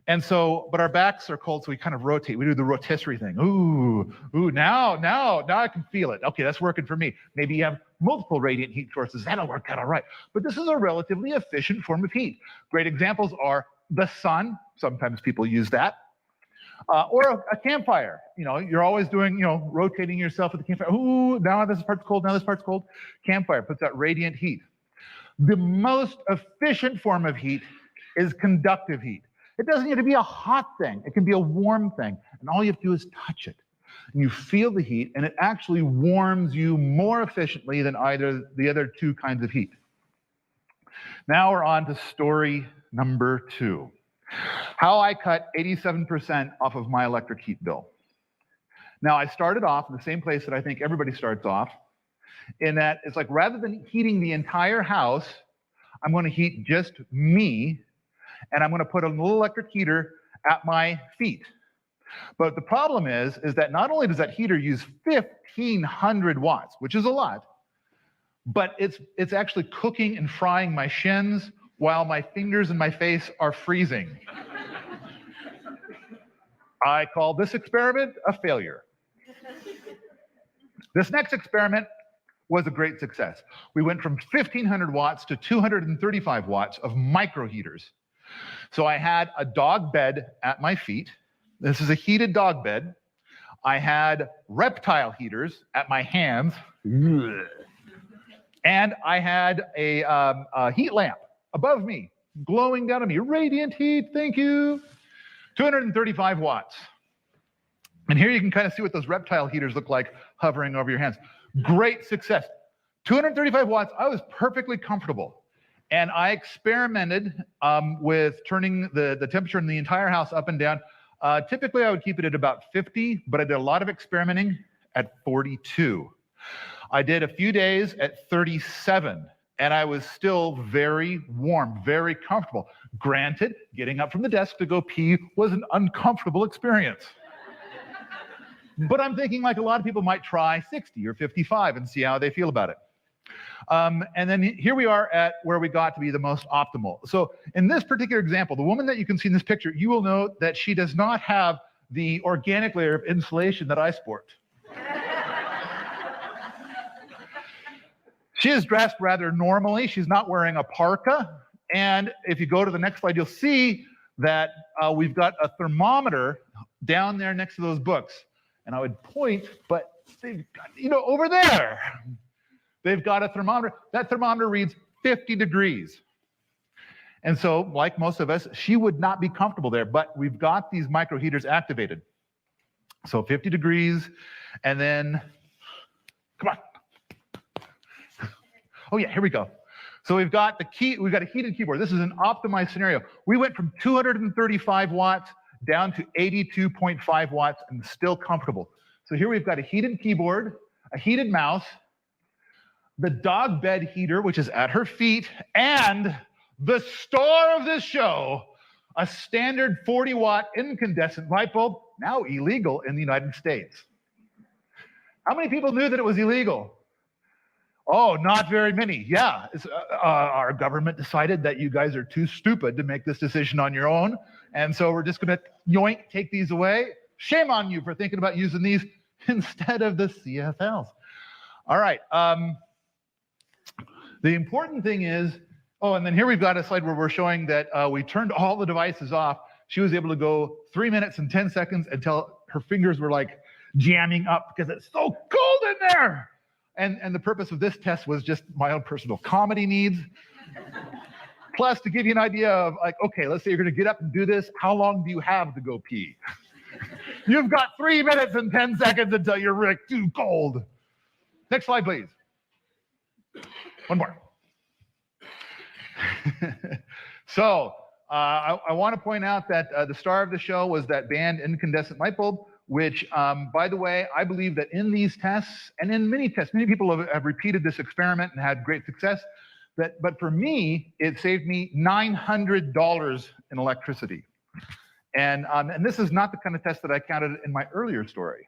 And so, but our backs are cold, so we kind of rotate. We do the rotisserie thing. Ooh, now I can feel it. Okay, that's working for me. Maybe you have multiple radiant heat sources. That'll work out all right. But this is a relatively efficient form of heat. Great examples are the sun. Sometimes people use that. Or a campfire. You know, you're always doing, rotating yourself at the campfire. Ooh, now this part's cold, now this part's cold. Campfire puts out radiant heat. The most efficient form of heat is conductive heat. It doesn't need to be a hot thing. It can be a warm thing. And all you have to do is touch it. And you feel the heat, and it actually warms you more efficiently than either the other 2 kinds of heat. Now we're on to story number 2. How I cut 87% off of my electric heat bill. Now, I started off in the same place that I think everybody starts off, in that it's like rather than heating the entire house, I'm going to heat just me, and I'm going to put a little electric heater at my feet. But the problem is that not only does that heater use 1,500 watts, which is a lot, but it's actually cooking and frying my shins while my fingers and my face are freezing. I call this experiment a failure. This next experiment was a great success. We went from 1,500 watts to 235 watts of micro heaters. So I had a dog bed at my feet. This is a heated dog bed. I had reptile heaters at my hands. And I had a heat lamp above me, glowing down at me. Radiant heat, thank you. 235 watts. And here you can kind of see what those reptile heaters look like hovering over your hands. Great success. 235 watts, I was perfectly comfortable. And I experimented with turning the temperature in the entire house up and down. Typically, I would keep it at about 50, but I did a lot of experimenting at 42. I did a few days at 37, and I was still very warm, very comfortable. Granted, getting up from the desk to go pee was an uncomfortable experience. But I'm thinking like a lot of people might try 60 or 55 and see how they feel about it. And then here we are at where we got to be the most optimal. So in this particular example, the woman that you can see in this picture, you will note that she does not have the organic layer of insulation that I sport. She is dressed rather normally. She's not wearing a parka. And if you go to the next slide, you'll see that we've got a thermometer down there next to those books. And I would point, but they've got, over there, they've got a thermometer. That thermometer reads 50 degrees. And so, like most of us, she would not be comfortable there, but we've got these micro heaters activated. So 50 degrees, and then, come on. Oh yeah, here we go. So we've got a heated keyboard. This is an optimized scenario. We went from 235 watts down to 82.5 watts and still comfortable. So here we've got a heated keyboard, a heated mouse, the dog bed heater, which is at her feet, and the star of this show, a standard 40-watt incandescent light bulb, now illegal in the United States. How many people knew that it was illegal? Oh, not very many. Yeah, our government decided that you guys are too stupid to make this decision on your own, and so we're just going to yoink, take these away. Shame on you for thinking about using these instead of the CFLs. All right. The important thing is, and then here we've got a slide where we're showing that we turned all the devices off. she was able to go 3 minutes and 10 seconds until her fingers were like jamming up because it's so cold in there. And the purpose of this test was just my own personal comedy needs. Plus, to give you an idea of like, okay, let's say you're going to get up and do this. How long do you have to go pee? You've got 3 minutes and 10 seconds until you're really too cold. Next slide, please. One more. So I want to point out that the star of the show was that band Incandescent Light Bulb, which, by the way, I believe that in these tests and in many tests, many people have repeated this experiment and had great success. But for me, it saved me $900 in electricity. And this is not the kind of test that I counted in my earlier story.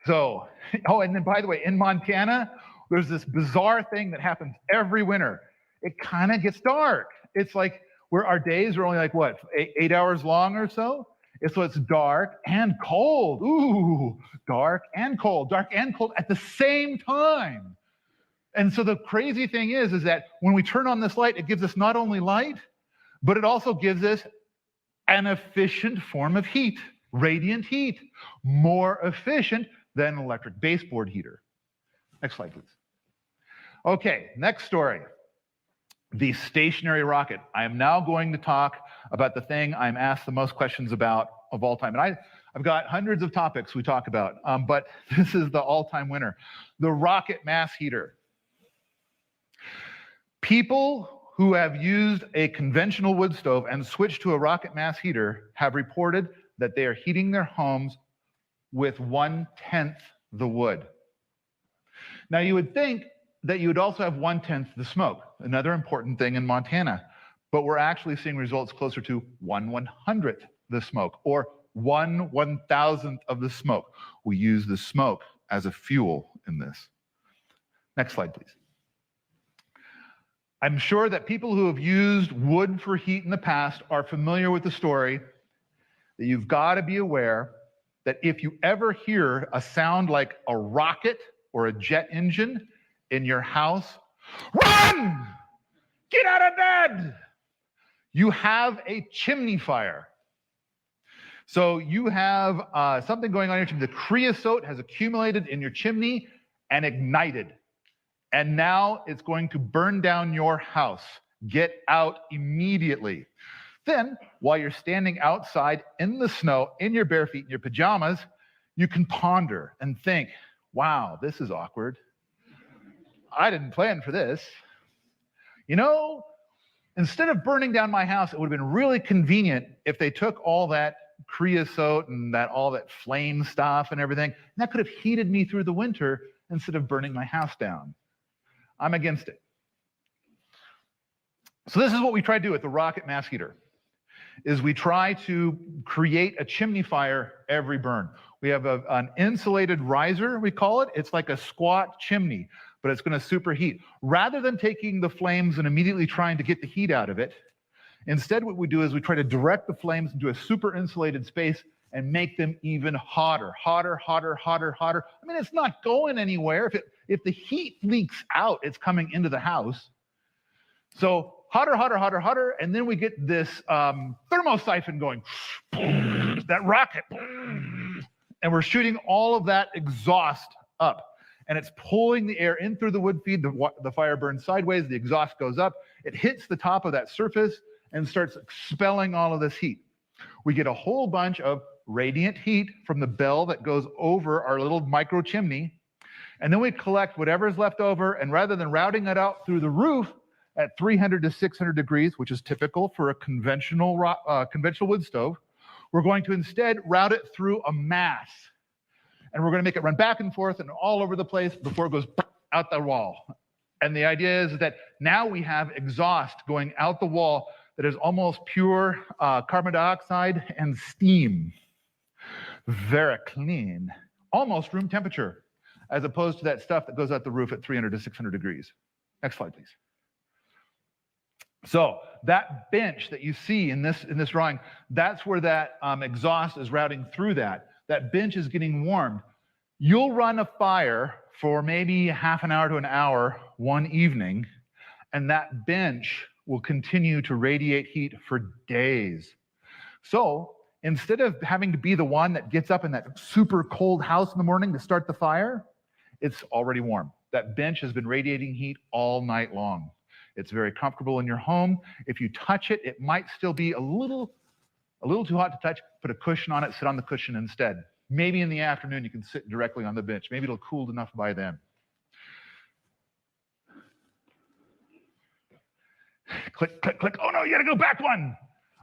So, oh, and then by the way, in Montana, there's this bizarre thing that happens every winter. It kind of gets dark. It's like where our days are only like, what, 8 hours long or so? So it's dark and cold. Ooh, dark and cold at the same time. And so the crazy thing is that when we turn on this light, it gives us not only light, but it also gives us an efficient form of heat, radiant heat, more efficient than an electric baseboard heater. Next slide, please. Okay, next story. The stationary rocket. I am now going to talk about the thing I'm asked the most questions about of all time. And I've got hundreds of topics we talk about, but this is the all-time winner. The rocket mass heater. People who have used a conventional wood stove and switched to a rocket mass heater have reported that they are heating their homes with 1/10 the wood. Now, you would think that you would also have 1/10 the smoke, another important thing in Montana, but we're actually seeing results closer to 1/100th the smoke, or 1/1000th of the smoke. We use the smoke as a fuel in this. Next slide, please. I'm sure that people who have used wood for heat in the past are familiar with the story that you've got to be aware that if you ever hear a sound like a rocket or a jet engine in your house, run! Get out of bed! You have a chimney fire. So you have something going on in your chimney. The creosote has accumulated in your chimney and ignited. And now it's going to burn down your house. Get out immediately. Then, while you're standing outside in the snow, in your bare feet, in your pajamas, you can ponder and think, wow, this is awkward. I didn't plan for this. You know, instead of burning down my house, it would have been really convenient if they took all that creosote and all that flame stuff and everything, and that could have heated me through the winter instead of burning my house down. I'm against it. So this is what we try to do with the rocket mass heater, is we try to create a chimney fire every burn. We have an insulated riser, we call it. It's like a squat chimney, but it's going to superheat. Rather than taking the flames and immediately trying to get the heat out of it, instead what we do is we try to direct the flames into a super insulated space and make them even hotter, hotter, hotter, hotter, hotter. I mean, it's not going anywhere. If the heat leaks out, it's coming into the house. So hotter, hotter, hotter, hotter, and then we get this thermosiphon going, that rocket, and we're shooting all of that exhaust up, and it's pulling the air in through the wood feed. The fire burns sideways, the exhaust goes up, it hits the top of that surface and starts expelling all of this heat. We get a whole bunch of radiant heat from the bell that goes over our little micro chimney, and then we collect whatever's left over, and rather than routing it out through the roof at 300 to 600 degrees, which is typical for a conventional wood stove, we're going to instead route it through a mass. And we're going to make it run back and forth and all over the place before it goes out the wall. And the idea is that now we have exhaust going out the wall that is almost pure carbon dioxide and steam. Very clean, almost room temperature, as opposed to that stuff that goes out the roof at 300 to 600 degrees. Next slide, please. So that bench that you see in this drawing, that's where that exhaust is routing through that. That bench is getting warmed. You'll run a fire for maybe half an hour to an hour one evening, and that bench will continue to radiate heat for days. So instead of having to be the one that gets up in that super cold house in the morning to start the fire, it's already warm. That bench has been radiating heat all night long. It's very comfortable in your home. If you touch it, it might still be a little too hot to touch. Put a cushion on it, sit on the cushion instead. Maybe in the afternoon you can sit directly on the bench. Maybe it'll cool enough by then. Click, click, click. Oh no, you gotta go back one.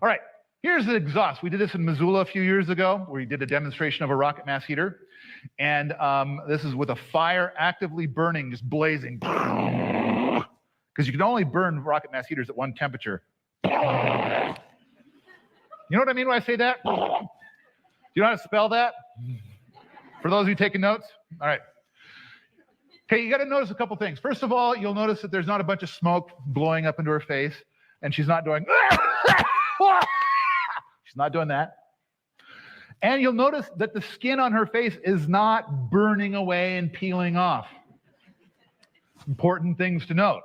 All right, here's the exhaust. We did this in Missoula a few years ago, where we did a demonstration of a rocket mass heater. And this is with a fire actively burning, just blazing. Because you can only burn rocket mass heaters at one temperature. You know what I mean when I say that? Do you know how to spell that? For those of you taking notes? All right. Okay, you got to notice a couple things. First of all, you'll notice that there's not a bunch of smoke blowing up into her face, and she's not doing, she's not doing that. And you'll notice that the skin on her face is not burning away and peeling off. Important things to note.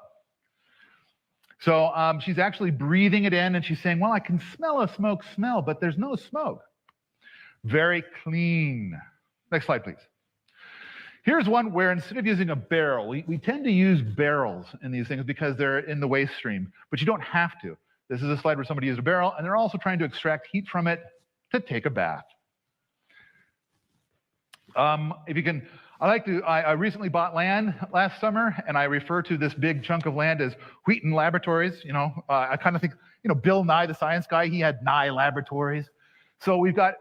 So she's actually breathing it in, and she's saying, well, I can smell a smoke smell, but there's no smoke. Very clean. Next slide, please. Here's one where instead of using a barrel, we tend to use barrels in these things because they're in the waste stream, but you don't have to. This is a slide where somebody used a barrel, and they're also trying to extract heat from it to take a bath. If you can, I recently bought land last summer, and I refer to this big chunk of land as Wheaton Laboratories. You know, I kind of think, you know, Bill Nye, the science guy, he had Nye Laboratories. So we've got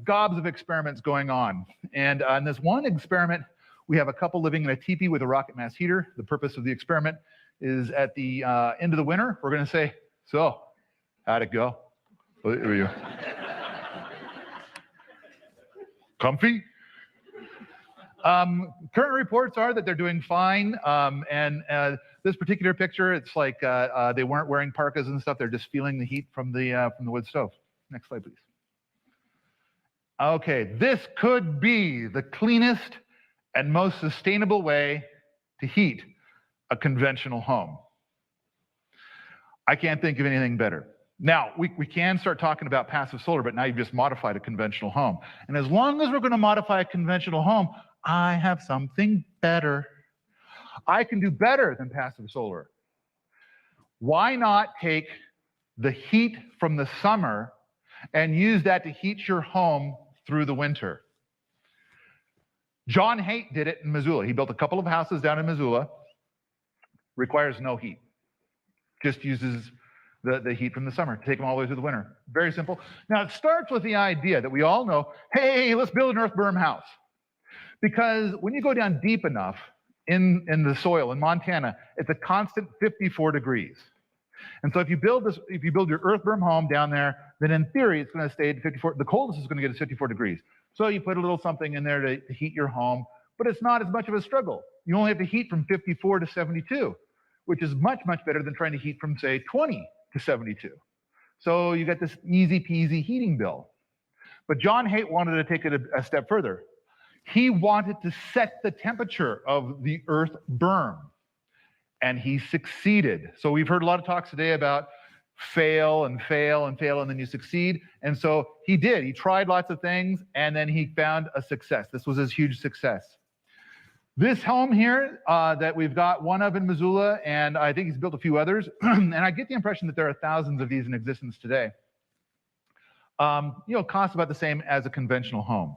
gobs of experiments going on. And in this one experiment, we have a couple living in a teepee with a rocket mass heater. The purpose of the experiment is at the end of the winter, we're going to say, so, how'd it go? Comfy? Current reports are that they're doing fine. This particular picture, it's like they weren't wearing parkas and stuff. They're just feeling the heat from the wood stove. Next slide, please. Okay, this could be the cleanest and most sustainable way to heat a conventional home. I can't think of anything better. Now, we can start talking about passive solar, but now you've just modified a conventional home. And as long as we're going to modify a conventional home, I have something better. I can do better than passive solar. Why not take the heat from the summer and use that to heat your home through the winter? John Haidt did it in Missoula. He built a couple of houses down in Missoula. Requires no heat. Just uses the heat from the summer to take them all the way through the winter. Very simple. Now, it starts with the idea that we all know, hey, let's build an earth berm house. Because when you go down deep enough in the soil in Montana, it's a constant 54 degrees. And so if you build your earth berm home down there, then in theory, it's going to stay at 54. The coldest is going to get to 54 degrees. So you put a little something in there to heat your home, but it's not as much of a struggle. You only have to heat from 54 to 72, which is much, much better than trying to heat from, say, 20 to 72. So you got this easy peasy heating bill. But John Haidt wanted to take it a step further. He wanted to set the temperature of the earth berm, and he succeeded. So we've heard a lot of talks today about fail and fail and fail, and then you succeed. And so he did. He tried lots of things, and then he found a success. This was his huge success. This home here that we've got one of in Missoula, and I think he's built a few others, and I get the impression that there are thousands of these in existence today. Cost about the same as a conventional home.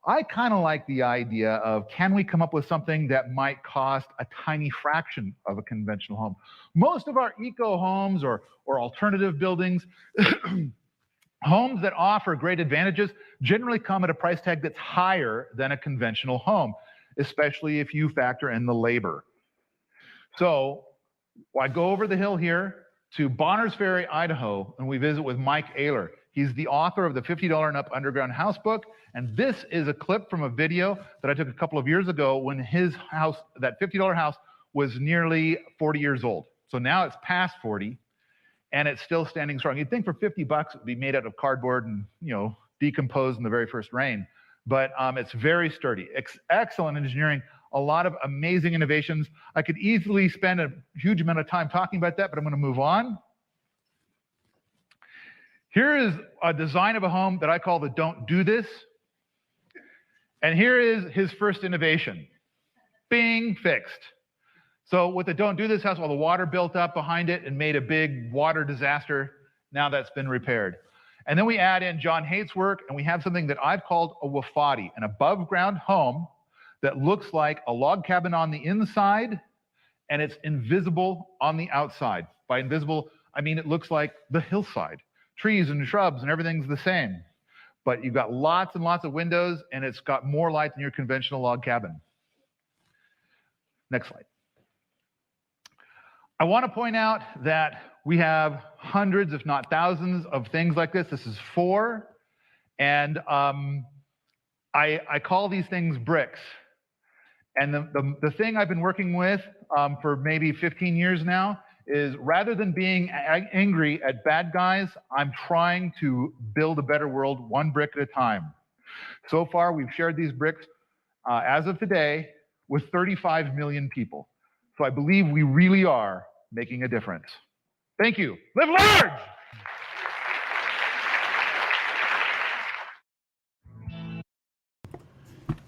I kind of like the idea of, can we come up with something that might cost a tiny fraction of a conventional home? Most of our eco homes or alternative buildings, homes that offer great advantages, generally come at a price tag that's higher than a conventional home, especially if you factor in the labor. So I go over the hill here to Bonners Ferry, Idaho, and we visit with Mike Ayler. He's the author of the $50 and Up Underground House book, and this is a clip from a video that I took a couple of years ago when his house, that $50 house, was nearly 40 years old. So now it's past 40, and it's still standing strong. You'd think for 50 bucks it would be made out of cardboard and decompose in the very first rain, but it's very sturdy. Excellent engineering, a lot of amazing innovations. I could easily spend a huge amount of time talking about that, but I'm going to move on Here is a design of a home that I call the don't do this. And here is his first innovation. Bing, fixed. So with the don't do this house, all the water built up behind it and made a big water disaster. Now that's been repaired. And then we add in John Haight's work, and we have something that I've called a wafati, an above ground home that looks like a log cabin on the inside, and it's invisible on the outside. By invisible, I mean it looks like the hillside. Trees and shrubs and everything's the same. But you've got lots and lots of windows, and it's got more light than your conventional log cabin. Next slide. I want to point out that we have hundreds, if not thousands, of things like this. This is 4. And I call these things bricks. And the thing I've been working with for maybe 15 years now is, rather than being angry at bad guys, I'm trying to build a better world one brick at a time. So far, we've shared these bricks as of today with 35 million people. So I believe we really are making a difference. Thank you. Live large!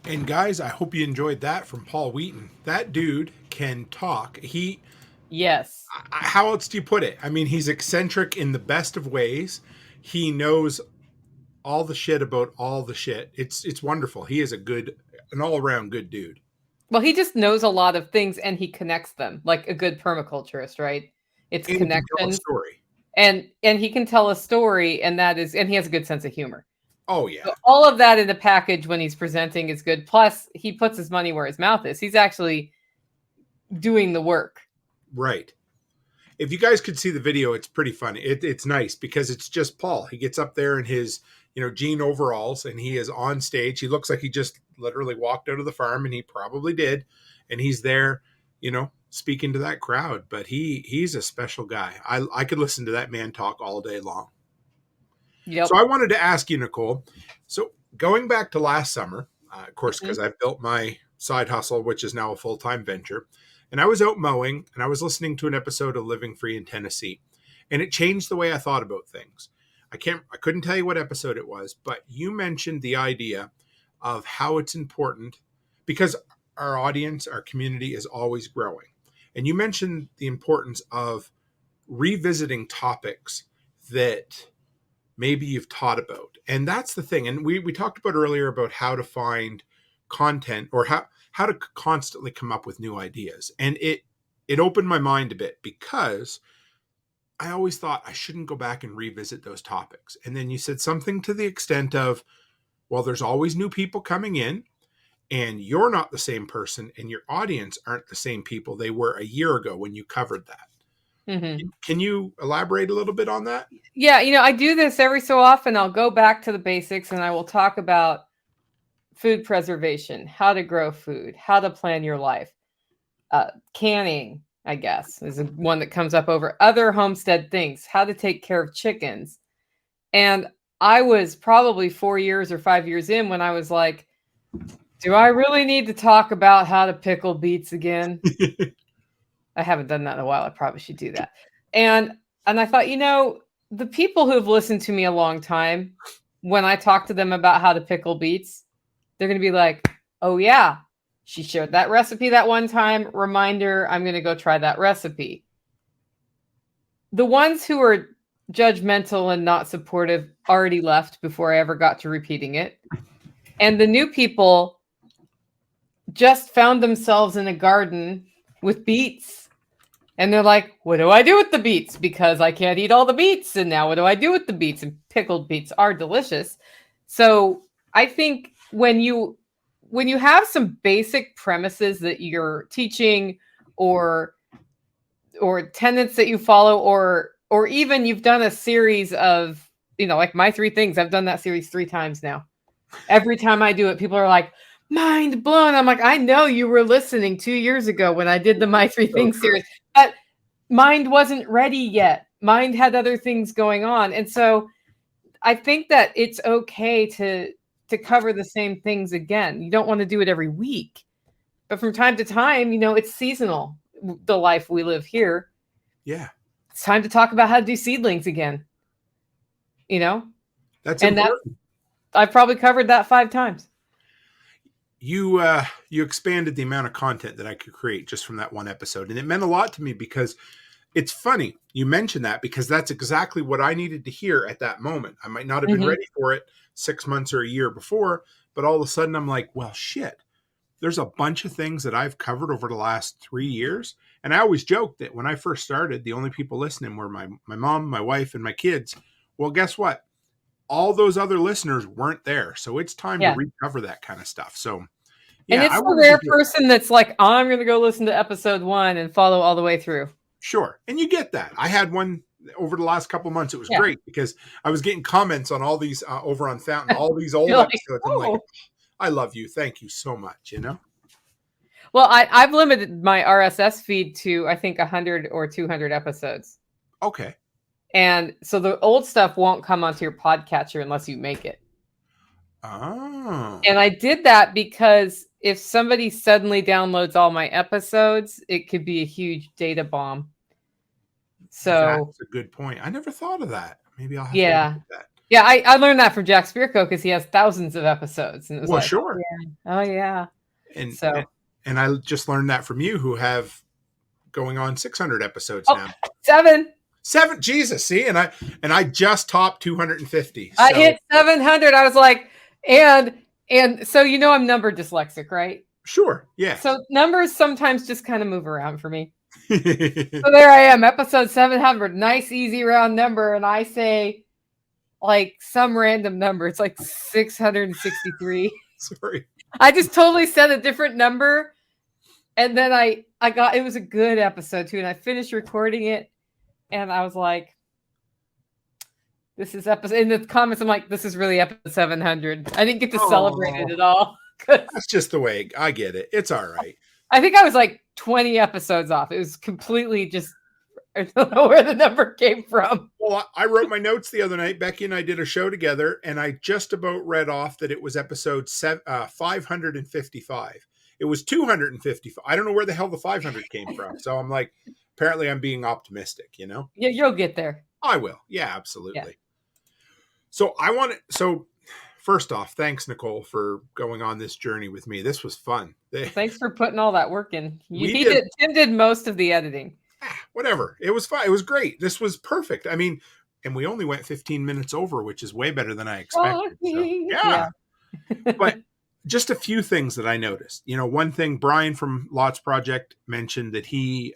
And guys, I hope you enjoyed that from Paul Wheaton. That dude can talk. Yes. How else do you put it? I mean, he's eccentric in the best of ways. He knows all the shit about all the shit. It's wonderful. He is an all-around good dude. Well, he just knows a lot of things, and he connects them like a good permaculturist, right? It's And connections. he can tell a story. And he can tell a story, and he has a good sense of humor. Oh yeah. So all of that in the package when he's presenting is good. Plus, he puts his money where his mouth is. He's actually doing the work. Right. If you guys could see the video, it's pretty funny. It's nice because it's just Paul. He gets up there in his, jean overalls, and he is on stage. He looks like he just literally walked out of the farm, and he probably did. And he's there, speaking to that crowd. But he's a special guy. I could listen to that man talk all day long. Yep. So I wanted to ask you, Nicole. So going back to last summer, of course, because I built my side hustle, which is now a full-time venture. And I was out mowing, and I was listening to an episode of Living Free in Tennessee, and it changed the way I thought about things. I couldn't tell you what episode it was, but you mentioned the idea of how it's important because our audience, our community is always growing. And you mentioned the importance of revisiting topics that maybe you've taught about. And that's the thing. And we talked about earlier about how to find content or how to constantly come up with new ideas. And it opened my mind a bit because I always thought I shouldn't go back and revisit those topics. And then you said something to the extent of, well, there's always new people coming in, and you're not the same person, and your audience aren't the same people they were a year ago when you covered that. Mm-hmm. Can you elaborate a little bit on that? Yeah, I do this every so often. I'll go back to the basics, and I will talk about food preservation, how to grow food, how to plan your life. Canning, I guess, is one that comes up over other homestead things, how to take care of chickens. And I was probably 4 years or 5 years in when I was like, do I really need to talk about how to pickle beets again? I haven't done that in a while. I probably should do that. And I thought, the people who have listened to me a long time, when I talk to them about how to pickle beets, they're going to be like, oh yeah, she shared that recipe that one time. Reminder, I'm going to go try that recipe. The ones who are judgmental and not supportive already left before I ever got to repeating it. And the new people just found themselves in a garden with beets. And they're like, what do I do with the beets? Because I can't eat all the beets. And now what do I do with the beets? And pickled beets are delicious. So I think when you have some basic premises that you're teaching or tenets that you follow, or even you've done a series of, like my 3 things, I've done that series 3 times now. Every time I do it, people are like, mind blown. I'm like, I know you were listening 2 years ago when I did the My 3 Things series, but mind wasn't ready yet. Mind had other things going on. And so I think that it's okay to cover the same things again. You don't want to do it every week, but from time to time, it's seasonal, the life we live here. Yeah. It's time to talk about how to do seedlings again. That's and important. I've probably covered that 5 times. You expanded the amount of content that I could create just from that one episode. And it meant a lot to me because it's funny you mentioned that, because that's exactly what I needed to hear at that moment. I might not have been ready for it 6 months or a year before, but all of a sudden I'm like, well, shit, there's a bunch of things that I've covered over the last 3 years. And I always joke that when I first started, the only people listening were my mom, my wife, and my kids. Well, guess what? All those other listeners weren't there. So it's time to recover that kind of stuff. So, and it's the rare person that's like, I'm going to go listen to episode 1 and follow all the way through. Sure. And you get that. I had one over the last couple of months. It was great because I was getting comments on all these over on Fountain, all these old episodes. I'm like, I love you. Thank you so much. Well, I've limited my RSS feed to, I think, 100 or 200 episodes. Okay. And so the old stuff won't come onto your podcatcher unless you make it. Oh. And I did that because if somebody suddenly downloads all my episodes, it could be a huge data bomb. So that's a good point. I never thought of that. Maybe I'll have to look at that. Yeah, I learned that from Jack Spirko because he has thousands of episodes. And it was like, sure. Oh, yeah. And so and I just learned that from you, who have going on 600 episodes now. 7. Jesus, see, and I just topped 250. So. I hit 700. I was like, and so I'm number dyslexic, right? Sure, yeah. So numbers sometimes just kind of move around for me. So there I am, episode 700, nice easy round number, and I say like some random number. It's like 663. Sorry, I just totally said a different number, and then I got, it was a good episode too, and I finished recording it. And I was like, this is episode, in the comments, I'm like, this is really episode 700. I didn't get to celebrate it at all. That's just the way I get it. It's all right. I think I was like 20 episodes off. It was completely just, I don't know where the number came from. Well, I wrote my notes the other night. Becky and I did a show together, and I just about read off that it was episode 555. It was 255. I don't know where the hell the 500 came from. So I'm like, apparently I'm being optimistic, Yeah, you'll get there. I will. Yeah, absolutely. Yeah. So first off, thanks, Nicole, for going on this journey with me. This was fun. Thanks for putting all that work in. Tim did most of the editing. Whatever. It was fun. It was great. This was perfect. I mean, and we only went 15 minutes over, which is way better than I expected. So, yeah. But just a few things that I noticed. One thing, Brian from Lots Project mentioned that he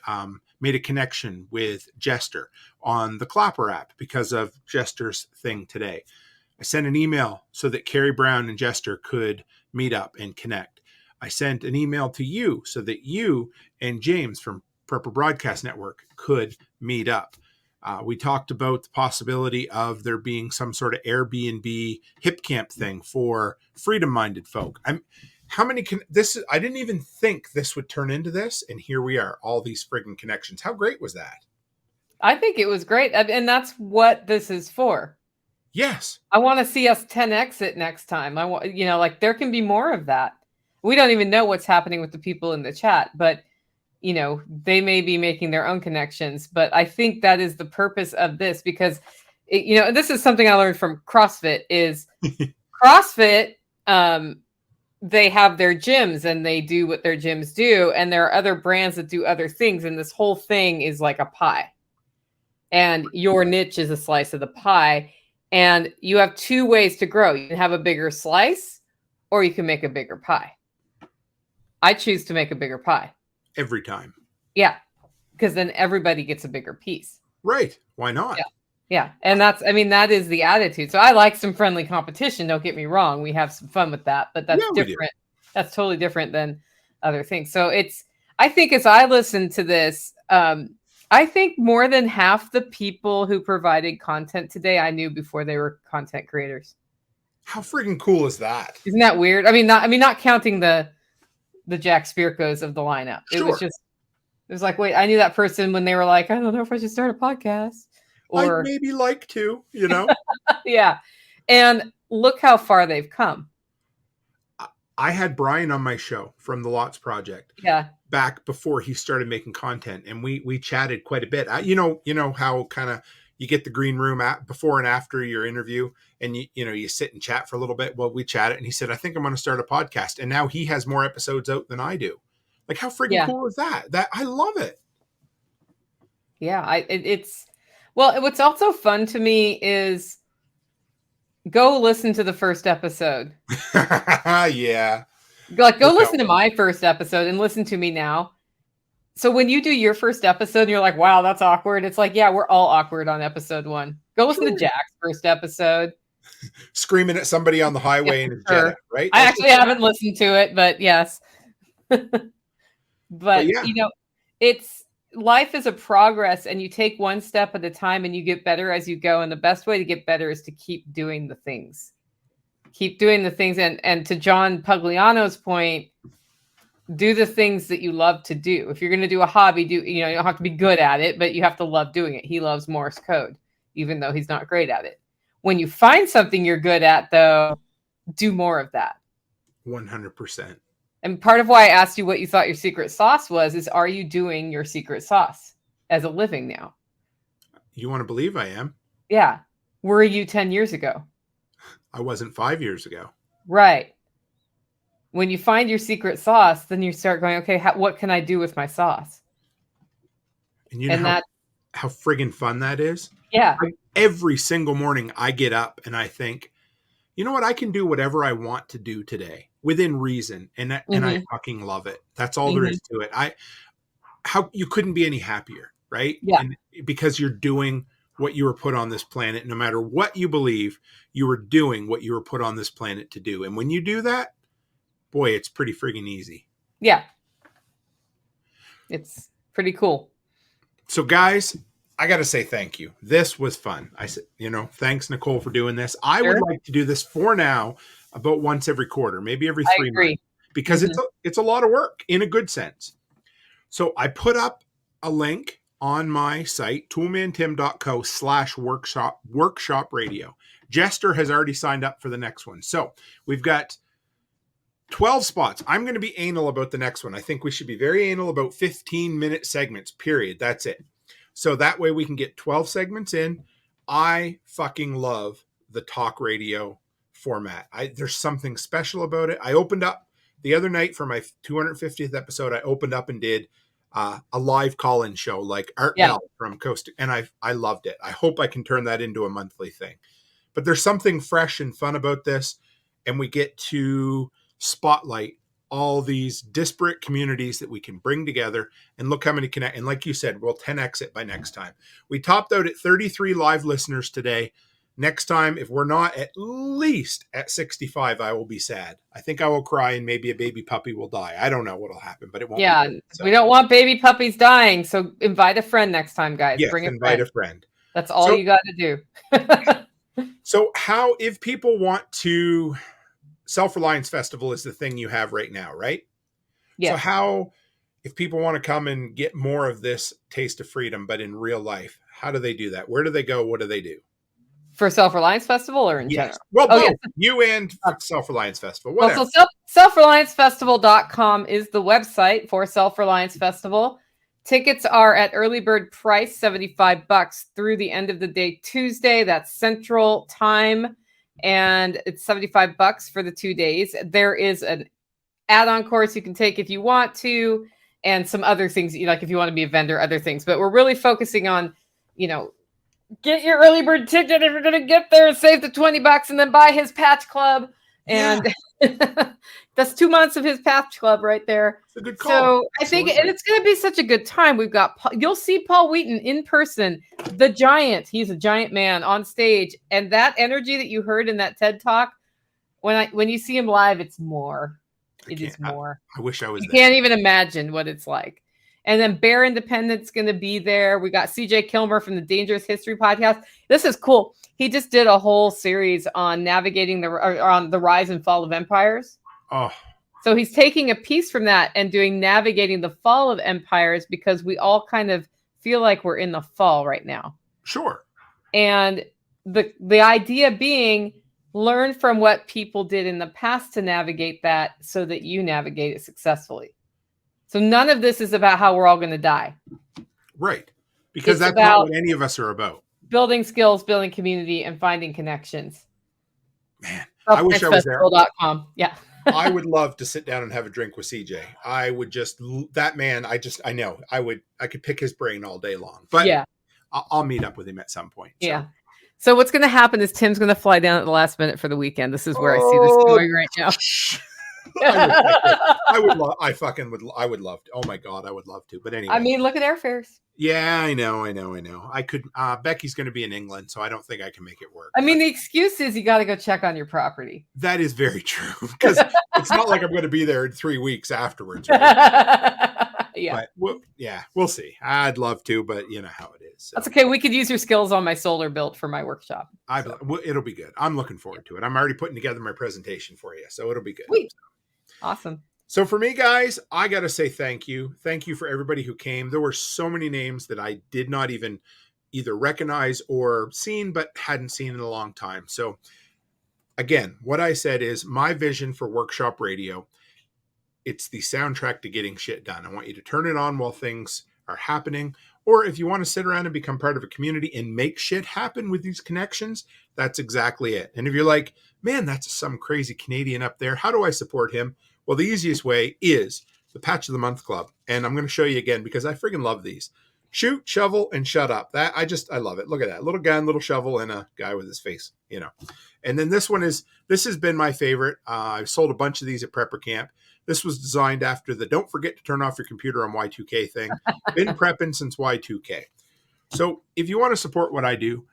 made a connection with Jester on the Clapper app because of Jester's thing today. I sent an email so that Carrie Brown and Jester could meet up and connect. I sent an email to you so that you and James from Prepper Broadcast Network could meet up. We talked about the possibility of there being some sort of Airbnb hip camp thing for freedom-minded folk. I didn't even think this would turn into this, and here we are, all these friggin' connections. How great was that? I think it was great, and that's what this is for. Yes. I want to see us 10x it next time. I want, there can be more of that. We don't even know what's happening with the people in the chat, but they may be making their own connections, but I think that is the purpose of this, because this is something I learned from CrossFit is CrossFit, they have their gyms and they do what their gyms do. And there are other brands that do other things. And this whole thing is like a pie, and your niche is a slice of the pie. And you have 2 ways to grow. You can have a bigger slice, or you can make a bigger pie. I choose to make a bigger pie. Every time. Yeah. Because then everybody gets a bigger piece. Right. Why not? Yeah. And that is the attitude. So I like some friendly competition. Don't get me wrong. We have some fun with that, but that's different. That's totally different than other things. So I think as I listen to this, I think more than half the people who provided content today, I knew before they were content creators. How freaking cool is that? Isn't that weird? Not counting the Jack Spirkos of the lineup. It was like, wait, I knew that person when they were like, I don't know if I should start a podcast. Or I'd maybe like to, Yeah. And look how far they've come. I had Brian on my show from the Lots Project. Yeah. Back before he started making content, and we chatted quite a bit. You know how kind of you get the green room before and after your interview, and you sit and chat for a little bit. Well, we chatted, and he said, I think I'm going to start a podcast. And now he has more episodes out than I do. Like, how freaking cool is that? I love it. Yeah, well, what's also fun to me is go listen to the first episode. Yeah. Like, go listen to my first episode and listen to me now. So when you do your first episode and you're like, wow, that's awkward. It's like, yeah, we're all awkward on episode 1. Go listen to Jack's first episode. Screaming at somebody on the highway in his Jetta, right? I actually haven't listened to it, but yes. But yeah. It's life is a progress, and you take one step at a time and you get better as you go. And the best way to get better is to keep doing the things. Keep doing the things. And to John Pugliano's point, do the things that you love to do. If you're going to do a hobby, you don't have to be good at it, but you have to love doing it. He loves Morse code, even though he's not great at it. When you find something you're good at, though, do more of that. 100%. And part of why I asked you what you thought your secret sauce was is, are you doing your secret sauce as a living now? You want to believe I am? Yeah. Were you 10 years ago? I wasn't 5 years ago. Right. When you find your secret sauce, then you start going, okay, what can I do with my sauce? And you know how friggin' fun that is? Yeah. Every single morning I get up and I think, you know what? I can do whatever I want to do today within reason. And I fucking love it. That's all there is to it. How you couldn't be any happier, right? Yeah. And because you're doing what you were put on this planet, no matter what you believe, you were doing what you were put on this planet to do. And when you do that, boy, it's pretty friggin' easy. Yeah. It's pretty cool. So guys, I got to say thank you. This was fun. I said, thanks, Nicole, for doing this. I would like to do this for now about once every quarter, maybe every 3 months, because it's a lot of work in a good sense. So I put up a link on my site, toolmantim.co/workshop radio. Jester has already signed up for the next one. So we've got 12 spots. I'm going to be anal about the next one. I think we should be very anal about 15-minute segments, period. That's it. So that way we can get 12 segments in. I fucking love the talk radio format. There's something special about it. I opened up the other night for my 250th episode. I opened up and did a live call-in show like Art Bell from Coast, and I loved it. I hope I can turn that into a monthly thing. But there's something fresh and fun about this, and we get to spotlight all these disparate communities that we can bring together, and look how many connect. And like you said, we'll 10x it by next time. We topped out at 33 live listeners today. Next time, if we're not at least at 65, I will be sad. I think I will cry, and maybe a baby puppy will die. I don't know what will happen, but it won't. Yeah, we don't want baby puppies dying. So invite a friend next time, guys. Yes, Bring invite a friend. That's all you got to do. So if people want to, Self-Reliance Festival is the thing you have right now, right? Yeah. So if people want to come and get more of this taste of freedom, but in real life, how do they do that? Where do they go? What do they do? For Self-Reliance Festival or in general? Well, both. You and Self-Reliance Festival. Whatever. Well, so selfreliancefestival.com is the website for Self-Reliance Festival. Tickets are at early bird price, $75 through the end of the day Tuesday. That's Central Time. And it's $75 for the 2 days. There is an add-on course you can take if you want to, and some other things, like if you want to be a vendor, other things. But we're really focusing on, get your early bird ticket if you're going to get there and save the $20 and then buy his Patch Club. And that's 2 months of his Patch Club right there. It's a good call. So I think it's going to be such a good time. You'll see Paul Wheaton in person, the giant. He's a giant man on stage. And that energy that you heard in that TED Talk, when you see him live, it's more. It is more. I wish I was there. You can't even imagine what it's like. And then Bear Independent's going to be there. We got CJ Kilmer from the Dangerous History podcast. This is cool. He just did a whole series on navigating on the rise and fall of empires. Oh. So he's taking a piece from that and doing navigating the fall of empires, because we all kind of feel like we're in the fall right now. Sure. And the idea being, learn from what people did in the past to navigate that so that you navigate it successfully. So none of this is about how we're all going to die. Right. Because that's not what any of us are about. building skills, building community, and finding connections. Man, I wish I was there. Festival.com. Yeah. I would love to sit down and have a drink with CJ. I would just, that man, I know I could pick his brain all day long, but yeah, I'll meet up with him at some point. So. Yeah. So what's going to happen is Tim's going to fly down at the last minute for the weekend. This is where I see this going right now. I would love to. Oh my God, I would love to. But anyway. I mean, look at airfares. Yeah, I know. I could, Becky's going to be in England, so I don't think I can make it work. I mean, the excuse is you got to go check on your property. That is very true, because it's not like I'm going to be there in 3 weeks afterwards. Right? Yeah. But we'll see. I'd love to, but you know how it is. So. That's okay. We could use your skills on my solar built for my workshop. It'll be good. I'm looking forward to it. I'm already putting together my presentation for you, so it'll be good. Sweet. Awesome. So for me, guys, I got to say thank you. Thank you for everybody who came. There were so many names that I did not even either recognize or seen, but hadn't seen in a long time. So again, what I said is my vision for Workshop Radio. It's the soundtrack to getting shit done. I want you to turn it on while things are happening. Or if you want to sit around and become part of a community and make shit happen with these connections, that's exactly it. And if you're like, man, that's some crazy Canadian up there, how do I support him? Well, the easiest way is the Patch of the Month Club. And I'm going to show you again because I friggin' love these. Shoot, shovel, and shut up. I love it. Look at that. Little gun, little shovel, and a guy with his face, you know. And then this has been my favorite. I've sold a bunch of these at Prepper Camp. This was designed after the don't forget to turn off your computer on Y2K thing. Been prepping since Y2K. So if you want to support what I do,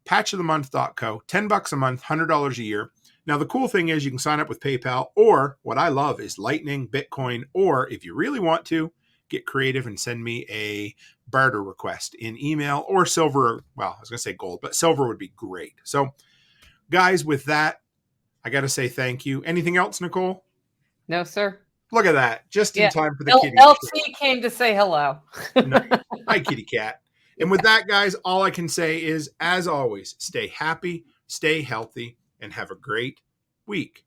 patchofthemonth.co, $10 a month, $100 a year. Now, the cool thing is you can sign up with PayPal, or what I love is Lightning, Bitcoin, or if you really want to, get creative and send me a barter request in email or silver. Well, I was going to say gold, but silver would be great. So, guys, with that, I got to say thank you. Anything else, Nicole? No, sir. Look at that. Just in time for the kitty. LT came to say hello. Nice. Hi, kitty cat. And with that, guys, all I can say is, as always, stay happy, stay healthy, and have a great week.